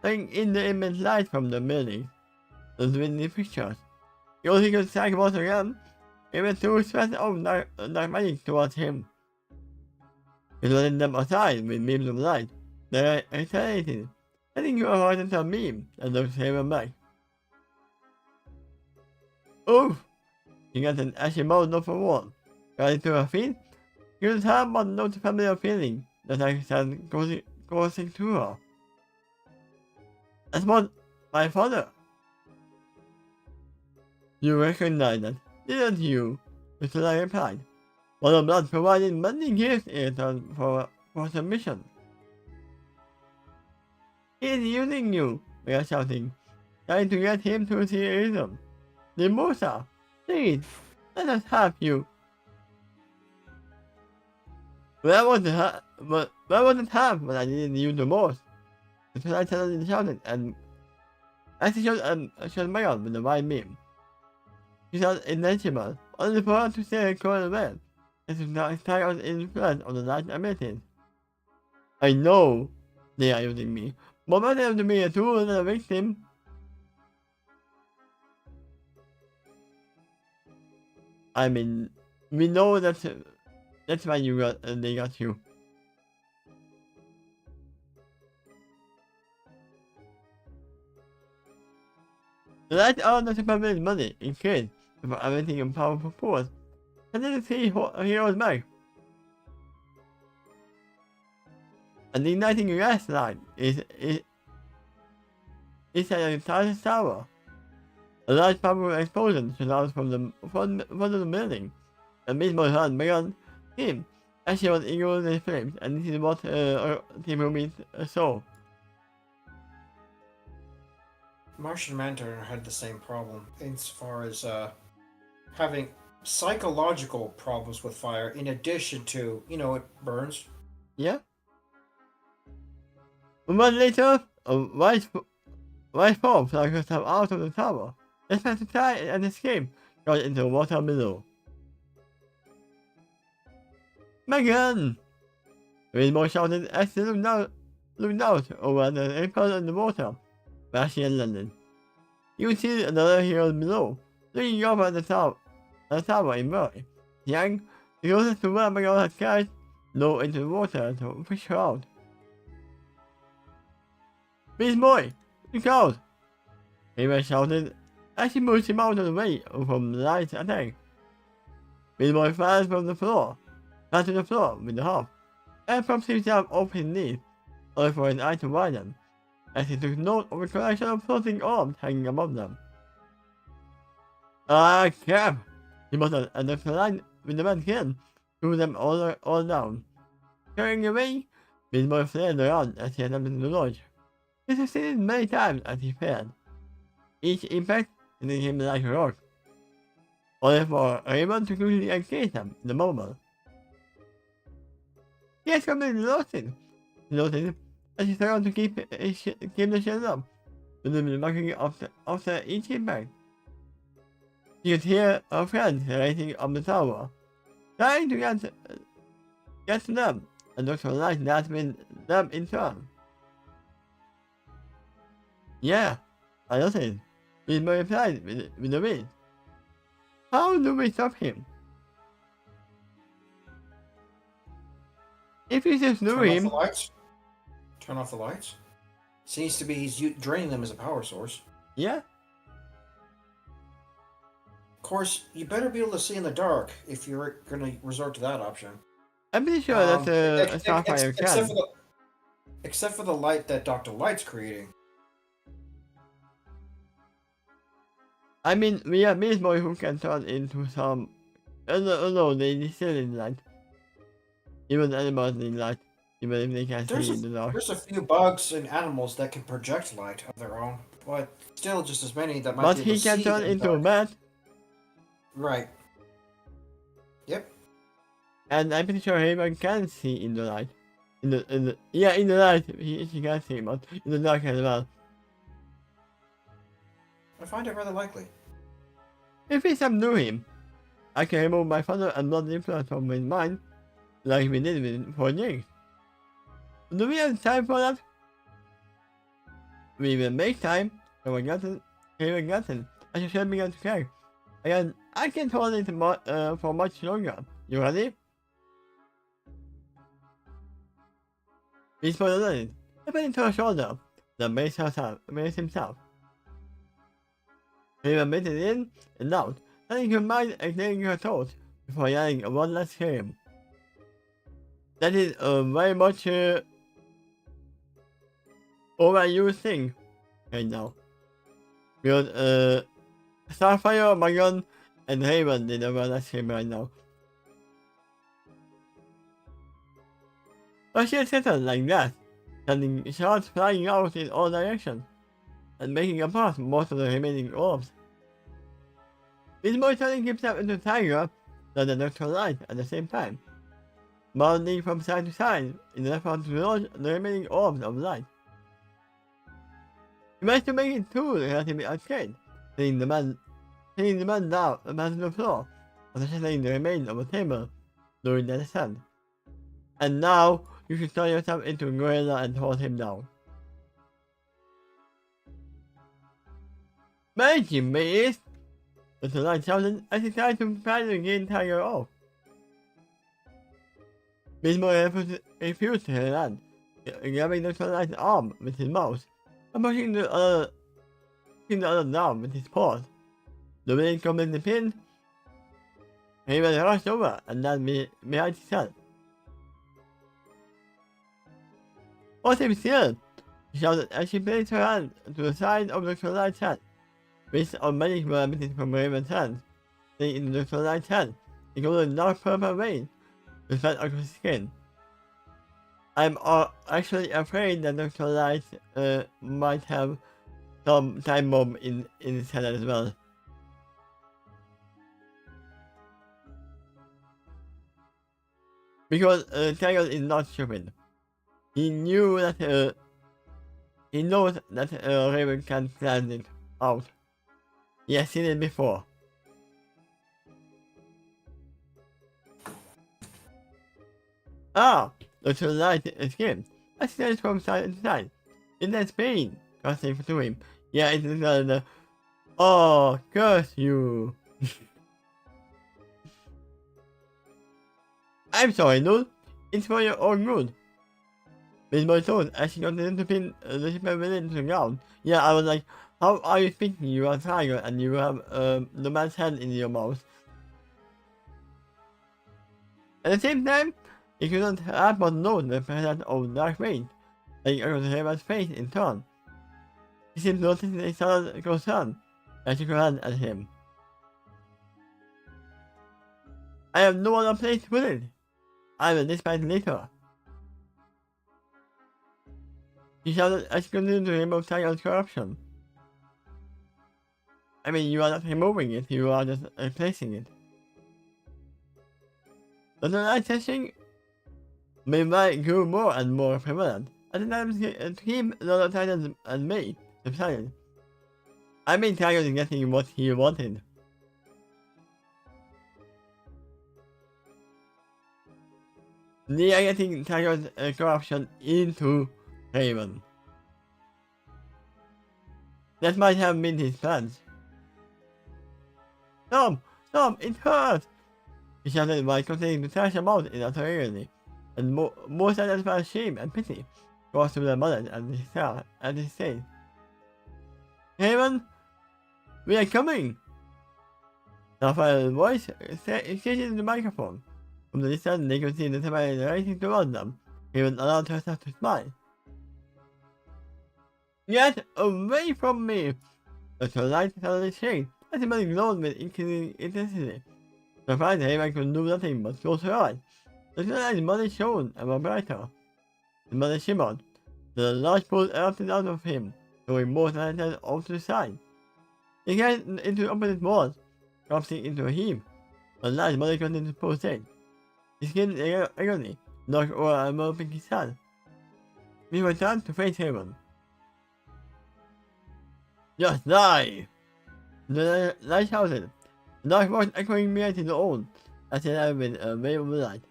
letting in the immense light from the building. Those windy pictures. You only could strike once again, even through sweat of dark magic towards him. He letting them aside with beams of light. They accelerated, letting you avoid into a beam and those came back. Oof! She got an ashy mouth off a wall. Got to her feet, she could have but no familiar feeling that I started coursing through her. That was my father. You recognize that, didn't you? Mr. Lai replied. Mother Blood provided many gifts in return for submission. He is using you, we are shouting, trying to get him to see reason. Limusa, please, let us help you. but where was the time when I needed you the most? Until I suddenly shouted, and as he showed Megan with the white beam. She felt invincible, only for her to stay cold away, and to not tire out the influence of the light abilities. I know they are using me, but what if to be a tool and a victim? I mean, we know that's why they got you. The light are not about money in case for everything in powerful force. And then see heroes back. And the igniting gas line is an entire tower. A large powerful explosion should out from the building. And Miss heard Megan him as she was eager in flames, and this is what Timothy saw. Martian Manhunter had the same problem insofar as having psychological problems with fire, in addition to, it burns. Yeah. A month later, a white form flung herself out of the tower. It tried to try and escape, got into the water below. Megan! Rainbow shouted as she looked out over the apron in the water, where she had landed. You could see another hero below, looking up at the tower in worry. Yang, the closest to where Megan had carried, low into the water to push her out. Beast Boy, look out! Ava shouted as she pushed him out of the way from the light attack. Beast Boy fell from the floor, fell to the floor with the hop, and propped himself off his knees, only for his eyes to widen, as he took note of a collection of floating orbs hanging above them. Ah, crap! He muttered, and the line with the man again threw them all down. Carrying away, Beast Boy flared around as he attempted to dodge. He succeeded many times as he failed, each impact hitting him like a rock, only for Raymond to quickly engage them in the moment. He has completely lost it, he noted, as he struggled to keep the shield up, with them knocking after each impact. He could hear her friends racing up the tower, trying to get to them, and look for light that with them in turn. Yeah, I noticed. He's very replied with the wind. How do we stop him? If you just knew him... Off the lights. Turn off the lights. Seems to be he's draining them as a power source. Yeah. Of course, you better be able to see in the dark if you're going to resort to that option. I'm pretty sure that's a Starfire can. Except for the light that Dr. Light's creating. I mean, we have Beast Boy who can turn into some... no, they still in light. Even animals in light, even if they can't see in the dark. There's a few bugs and animals that can project light of their own, but still just as many that might but be able to see. But he can turn into a bat. Right. Yep. And I'm pretty sure Haven can see in the light. In the light he can see, but in the dark as well. I find it rather likely. If we subdue him, I can remove my father and blood influence from his mind, like we did with for Jinx. Do we have time for that? We will make time. Haven gotten. I should begin to care. Again, I can't hold it for much longer. You ready? Beast Boy learned. Step into her shoulder, then brace himself. He admitted in and out, letting her mind and clearing her thoughts before yelling one last scream. That is very much overused thing right now. Because Starfire, Megan, and Haven did a one last scream right now. But she had settled like that, sending shots flying out in all directions, and making apart most of the remaining orbs. Beast Boy turning himself into a tiger, then the Dr. Light at the same time. bounding from side to side in an effort to launch the remaining orbs of light. He managed to make it through relatively unscathed, hitting the man down to the floor, after shattering the remains of a table during the descent. And now, you should turn yourself into a gorilla and hold him down. Thank you, mate! The light shouted as he tried to finally gain Tiger off. Bismo refused to land, grabbing the Lights arm with his mouth and pushing the other down with his paws. The wind completed the pin. He was rushed over and landed behind his head. Hold him still! She shouted as she placed her hand to the side of Dr. Light's head. Bits of magic were emitted from Raven's hands, staying into Dr. Light's head, including a dark purple vein that fed across his skin. I'm actually afraid that Dr. Light might have some time bomb in his head as well. Because Tiger is not stupid. He knows that Raven can plan it out. He has seen it before. Ah! Dr. Light escaped. I stared from side to side. Intense pain coursing through him. Yeah, it is the oh, curse you! I'm sorry, dude. It's for your own good. Miss Boy told as she continued to pin the shipment within to the ground. Yeah, I was like, how are you speaking? You are a tiger and you have the man's hand in your mouth. At the same time, he could not help but note the presence of dark veins, like across Raven's face in turn. He seemed to notice a sudden concern as she glanced at him. I have no other place to put it. I will dispatch later. He shouted as he continued to remove Tiger's corruption. I mean, you are not removing it, you are just replacing it. But the light testing meanwhile grew more and more prevalent, at the time to keep the other Titans and me subsided. I mean, Tiger is getting what he wanted. They are getting Tiger's corruption into Raven. That might have been his plans. Stop! Stop! It hurts! He shouted while continuing to thrash about in utter agony, and more satisfied shame and pity coursed through the mother and his state. Raven! We are coming! Raphael's voice screeched in the microphone. From the distance they could see the Templar racing towards them. Raven allowed herself to smile. Get away from me! Dr. Light suddenly shrieked as the man glowed with increasing intensity. Surprised, Raven could do nothing but close her eyes. Dr. Light's body shone and were brighter. His body shimmered. The large pool erupted out of him, throwing more lanterns off to the side. He got into the opposite walls, collapsing into a heap. The large body continued to pulsate. His skin agony, dark aura enveloping his hand. We returned to face Raven. Just die! The light shouted, the dark voice echoing behind his own, as it had been a wave of light.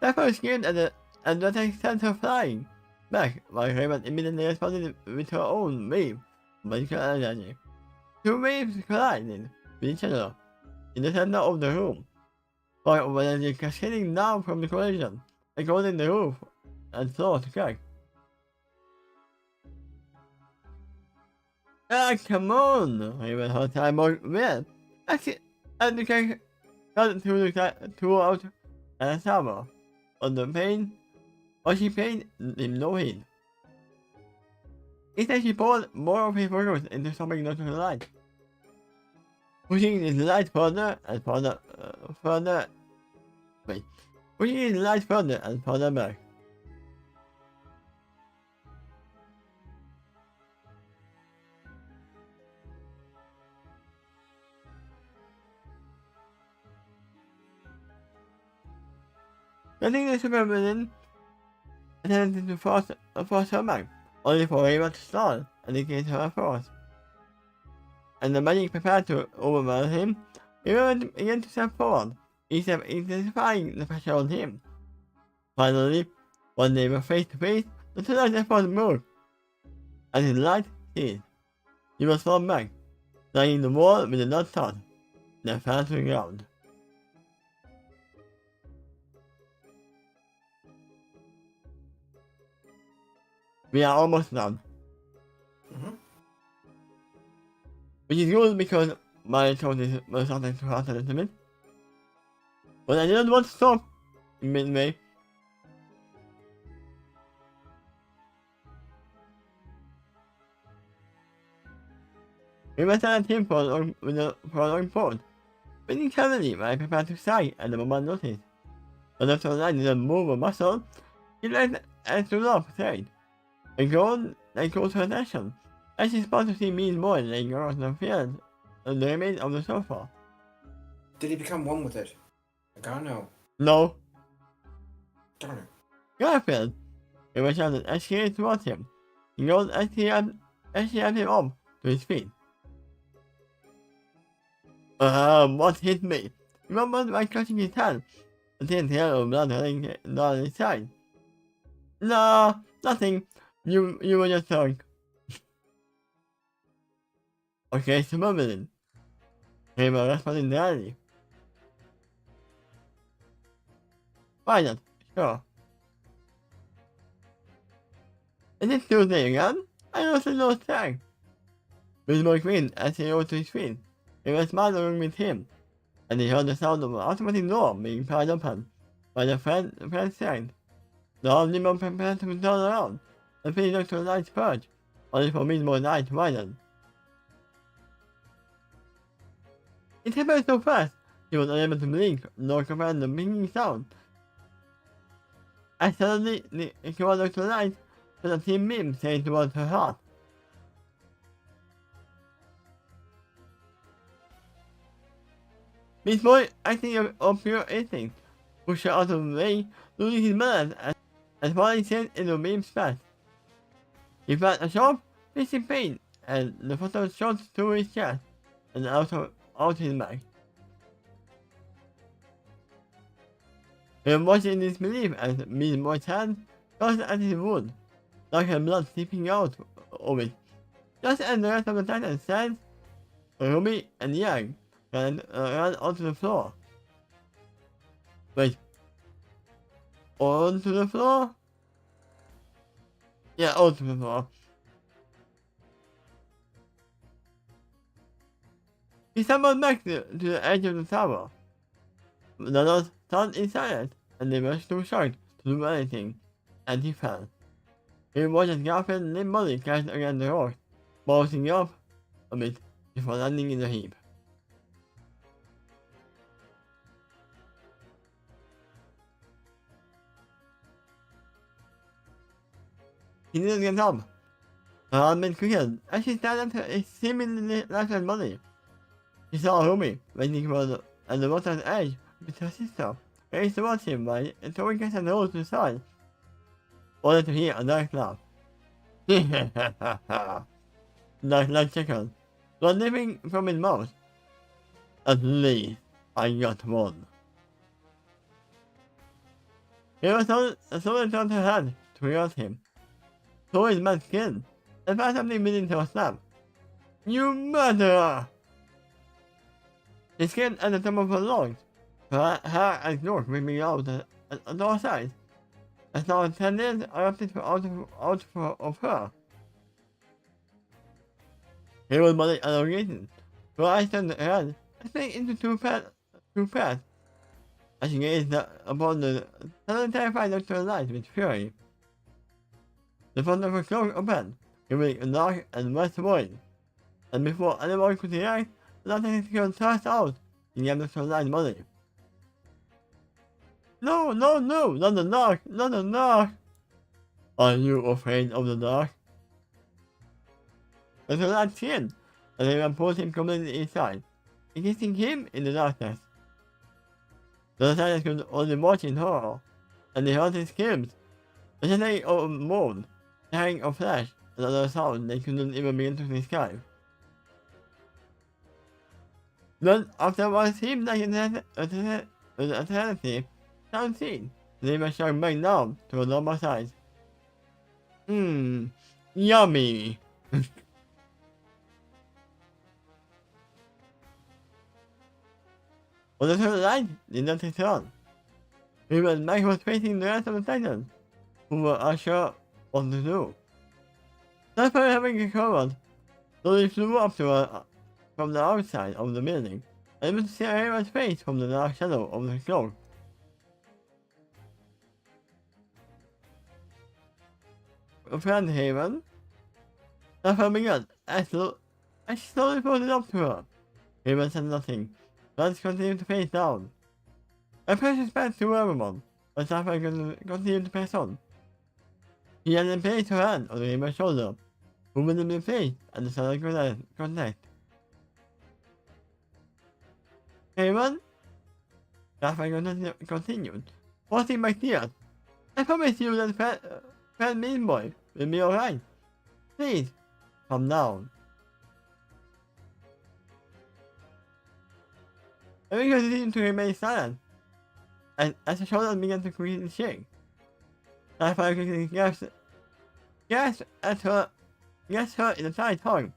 Sapphire screamed and the attack sent her flying back, while Raven immediately responded with her own wave of magical energy. Two waves collided with each other in the center of the room, fire of energy cascading down from the collision, causing the roof and floor to crack. Ah, come on! Raven her time more well. And the crack cut throughout and summer. On the pain, or she paid him no heed. Instead, she poured more of his focus into stopping Dr. Light, pushing his light further and further back. Getting the supervillain attempted to force her back, only for Ava to stall and negate her force. And the magic prepared to overwhelm him, Ava began to step forward, each step intensifying the pressure on him. Finally, when they were face to face, the two knights effort moved. As his light ceased, he was thrown back, striking the wall with a nut thud, then fell to the ground. We are almost done. Mm-hmm. Which is good because my choices were starting to hurt a little bit. But I didn't want to stop in midway. We went at him for a long pause, breathing heavily while I prepared to sigh at the moment noticed. But after I didn't move a muscle, he let and stood up straight. And called her attention, as she spotted to see me and boy laying across the field on the remains of the sofa. Did he become one with it? I gotta know. No. Darn it. Garfield! It was shouted as she ran towards him. He rolled as she had him up to his feet. What hit me? He mumbled by clutching his hand, a thin tail of blood running down his side. No, nothing. You were just drunk. Okay, so mumbling. He was responding dryly. Why not? Sure. Is it Tuesday again? I also lost track. With more green as he rose to his feet. He was smiling with him, and he heard the sound of an automatic door being pried open by the friend's side. The old demon prepared to turn around, and Philly looked to the light's perch, only for Midmore's eye to widen. It happened so fast, he was unable to blink nor comprehend the binging sound. As suddenly, she looked to the light, with a thin beam sailing towards her heart. This boy, acting of pure instinct, pushed her out of the way, losing his balance as falling sent into the beam's path. He felt a sharp, piercing pain, and the photo shot through his chest and out his back. He was watching in disbelief as Miss Boy's hand closed at his wound, like her blood seeping out of it. Just as the rest of the Titans stand, Ruby and Yang ran onto the floor. Wait. Onto the floor? Yeah, onto the floor. He stumbled back to the edge of the tower. The others stood in silence, and they were too shocked to do anything, and he fell. He watched Garfield's limp body crash against the rock, bouncing up a bit before landing in the heap. He didn't get up. Her arm been quicker as she stared at his seemingly lifeless body. He saw Ruby waiting at the water's edge with her sister, raised towards him by throwing his nose to the side, only to hear a dark laugh. Dark laugh chuckled, blood leaping from his mouth. At least I got one. He was slowly turned her head towards him, through his man's skin, and found something beneath her snap. You murderer! He screamed at the top of her lungs, her hair and clothes ripping out at all sides, as now a tendons erupted out of her. He was body elongated, her eyes turned red, and split into two pairs, as she gazed upon the suddenly terrified Dr. Light with fury. The front of her cloak opened, revealing a dark and wet void, and before anyone could react, the tentacle thrust out in the Dr. Light's body. No, not the dark, not the dark! Are you afraid of the dark? Dr. Light screamed, and they pulled him completely inside, encasing him in the darkness. The silence could only watch in horror, and they heard his screams. The city of mold, tearing of flesh, and other sounds they couldn't even begin to describe. Then, after what seemed like an eternity, sound seen, the image started back down to a normal size. Yummy. When the third light did not return, we went back was facing the rest of the Titans, who were unsure what to do. After having recovered, slowly flew up to her from the outside of the building, able to see Haven's face from the dark shadow of the cloak. Friend Haven, Rafa began. I slowly floated up to her. Haven said nothing, but continued to face down. I pressed his back to everyone, but Rafa continued to press on. He had placed her hand on Haven's shoulder, moving in place at the start of contact. Haven? Rafa continued, forcing my tears. I promise you that Fred Mean Boy will be alright. Please, calm down. We continued to remain silent, and as the shoulders began to quickly shake, Rafa quickly gasped at her in a tight hug.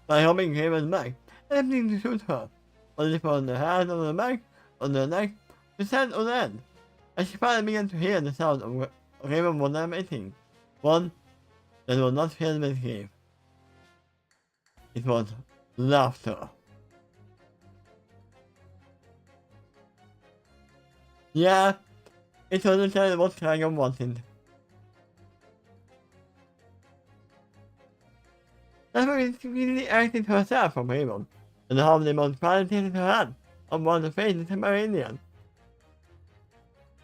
By holding Haven's back, attempting to shoot her, only for the hand on the back, on the neck, to stand on end. As she finally began to hear the sound of Raven was emitting, one that was not filled with grief. It was laughter. Yeah, it was entirely what Dragon wanted. Raven quickly acted herself from Raven, and the harmony multiplied her hand on one of the faces of Meridian.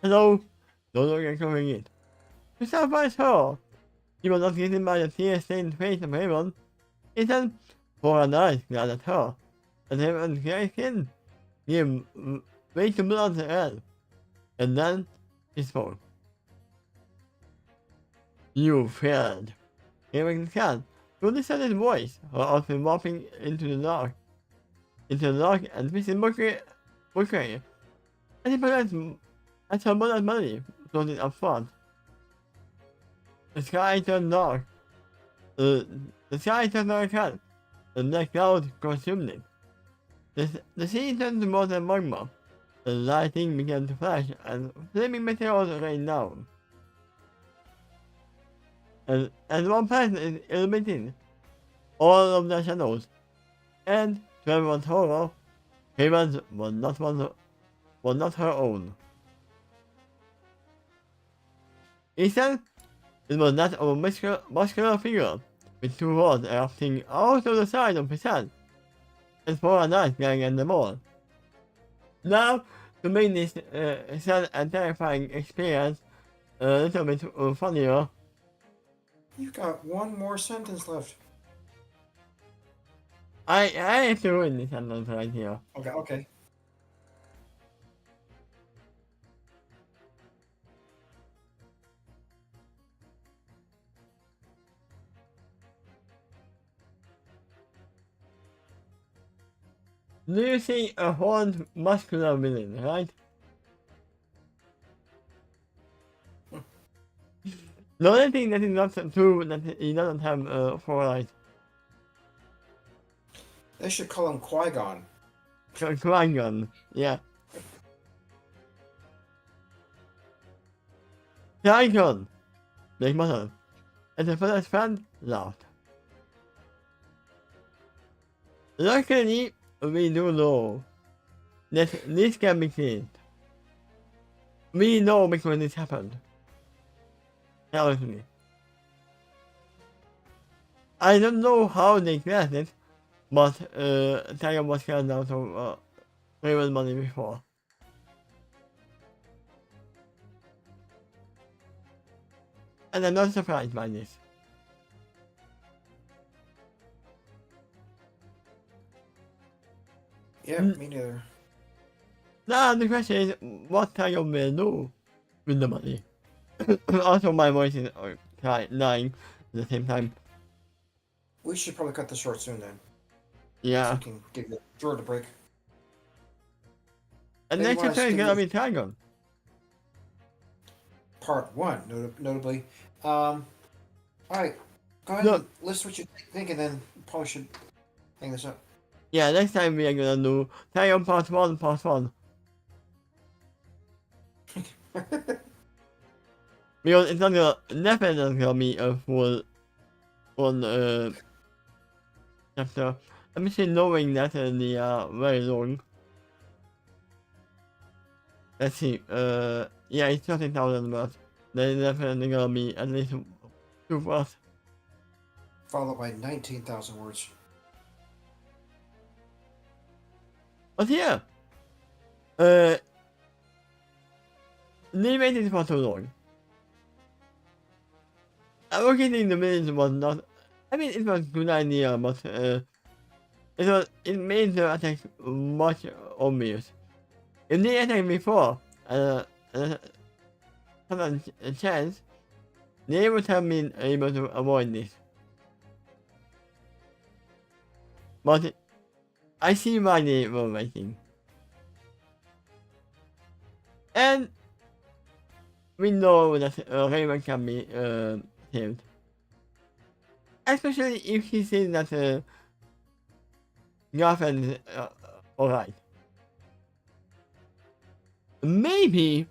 Hello, no longer covering it. To surprise her, he was not getting by the tear-stained face of Raven. Instead, for an eyes glared at her, and Raven's gray skin gave way to blood and air. And then, he spoke. You failed. Raven cat, who listened his voice, her outfit warping into the dark and twisting bouquet, and he pronounced as her mother's melody floated up front. The sky turned dark. The sky turned dark, and the cloud consumed it. The sea turned to molten magma. The lightning began to flash, and flaming meteors rained down. And one person illuminating all of the shadows. And to everyone's horror, Haven's was not her own. Instead, it was that of a muscular figure with two horns erupting out of the side of his head, and four eyes glaring at the wall. Now, to make this sad and terrifying experience a little bit funnier, You've got one more sentence left. I have to ruin this sentence right here. Okay. Do you see a horned muscular villain, right? The only thing that is not true that he doesn't have 4 eyes. They should call him Qui-Gon. Qui-Gon, yeah. Qui-Gon, Big Mother, and the first friend laughed. Luckily, we do know that this can be changed. We know because this happened. Tell me. I don't know how they guessed it, but Tiger was carried out of Raven money before. And I'm not surprised by this. Yeah, me neither. Now the question is, what kind of menu with the money? Also, my voice is lying at the same time. We should probably cut this short soon then, so Yeah. we can give the Jordan a break. And Maybe next wanna episode is stick gonna with- be Dragon. Part 1, notably. All right, go ahead No. and list what you think, and then probably should hang this up. Yeah, next time we are gonna do Dragon Part 1, Part 1. Because it's not gonna, definitely gonna be a full chapter. I'm still knowing that they are very long. Let's see, yeah, it's 30,000 words. There's definitely gonna be at least 2 parts. Followed by 19,000 words. But yeah, Limit is for too long. Allocating the minutes was not, I mean, it was a good idea, but it made the attack much obvious. If they attacked before, had a chance, they would have been able to avoid this. But I see why they were waiting. And we know that Raven can be saved. Especially if he sees that Garfield is alright. Maybe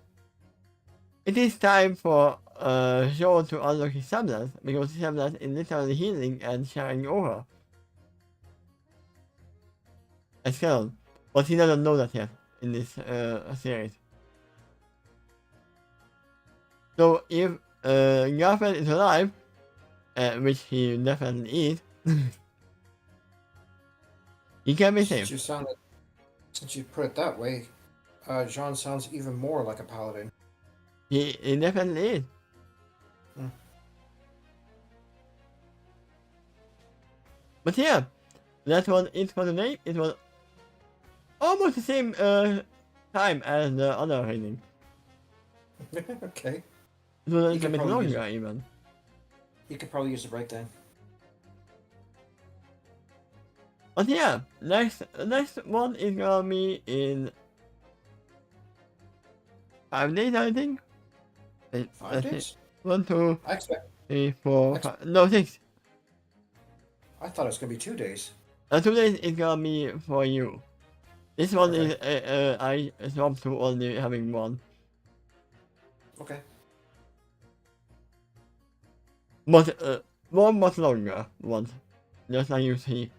it is time for Joel to unlock his semblance, because his semblance is literally healing and sharing over. As well. But he doesn't know that yet in this series. So if Garfield is alive, which he definitely is, he can be saved. Since you put it that way, Jean sounds even more like a paladin. He definitely is. But yeah, that was it for today. It was almost the same time as the other reading. Okay. It was a You little could bit probably longer even. You could probably use a break then. But yeah, next one is gonna be in 5 days, I think. 5 days? 1, 2, I expect. 3, 4, 5. No, 6. I thought it was gonna be 2 days. 2 days is gonna be for you. This one Okay. is I swapped to only having one. Okay. But one much longer one, just like you see.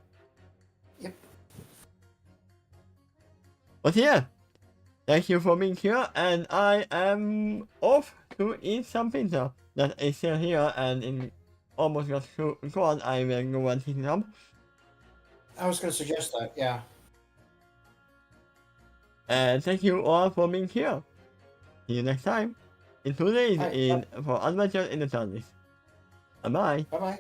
Yep. But yeah, thank you for being here, and I am off to eat some pizza that is still here and in almost got gone. I will go and eat some. I was gonna suggest that, yeah. And thank you all for being here. See you next time in 2 days Alright, in for Adventures in the Tundra. Bye bye. Bye bye.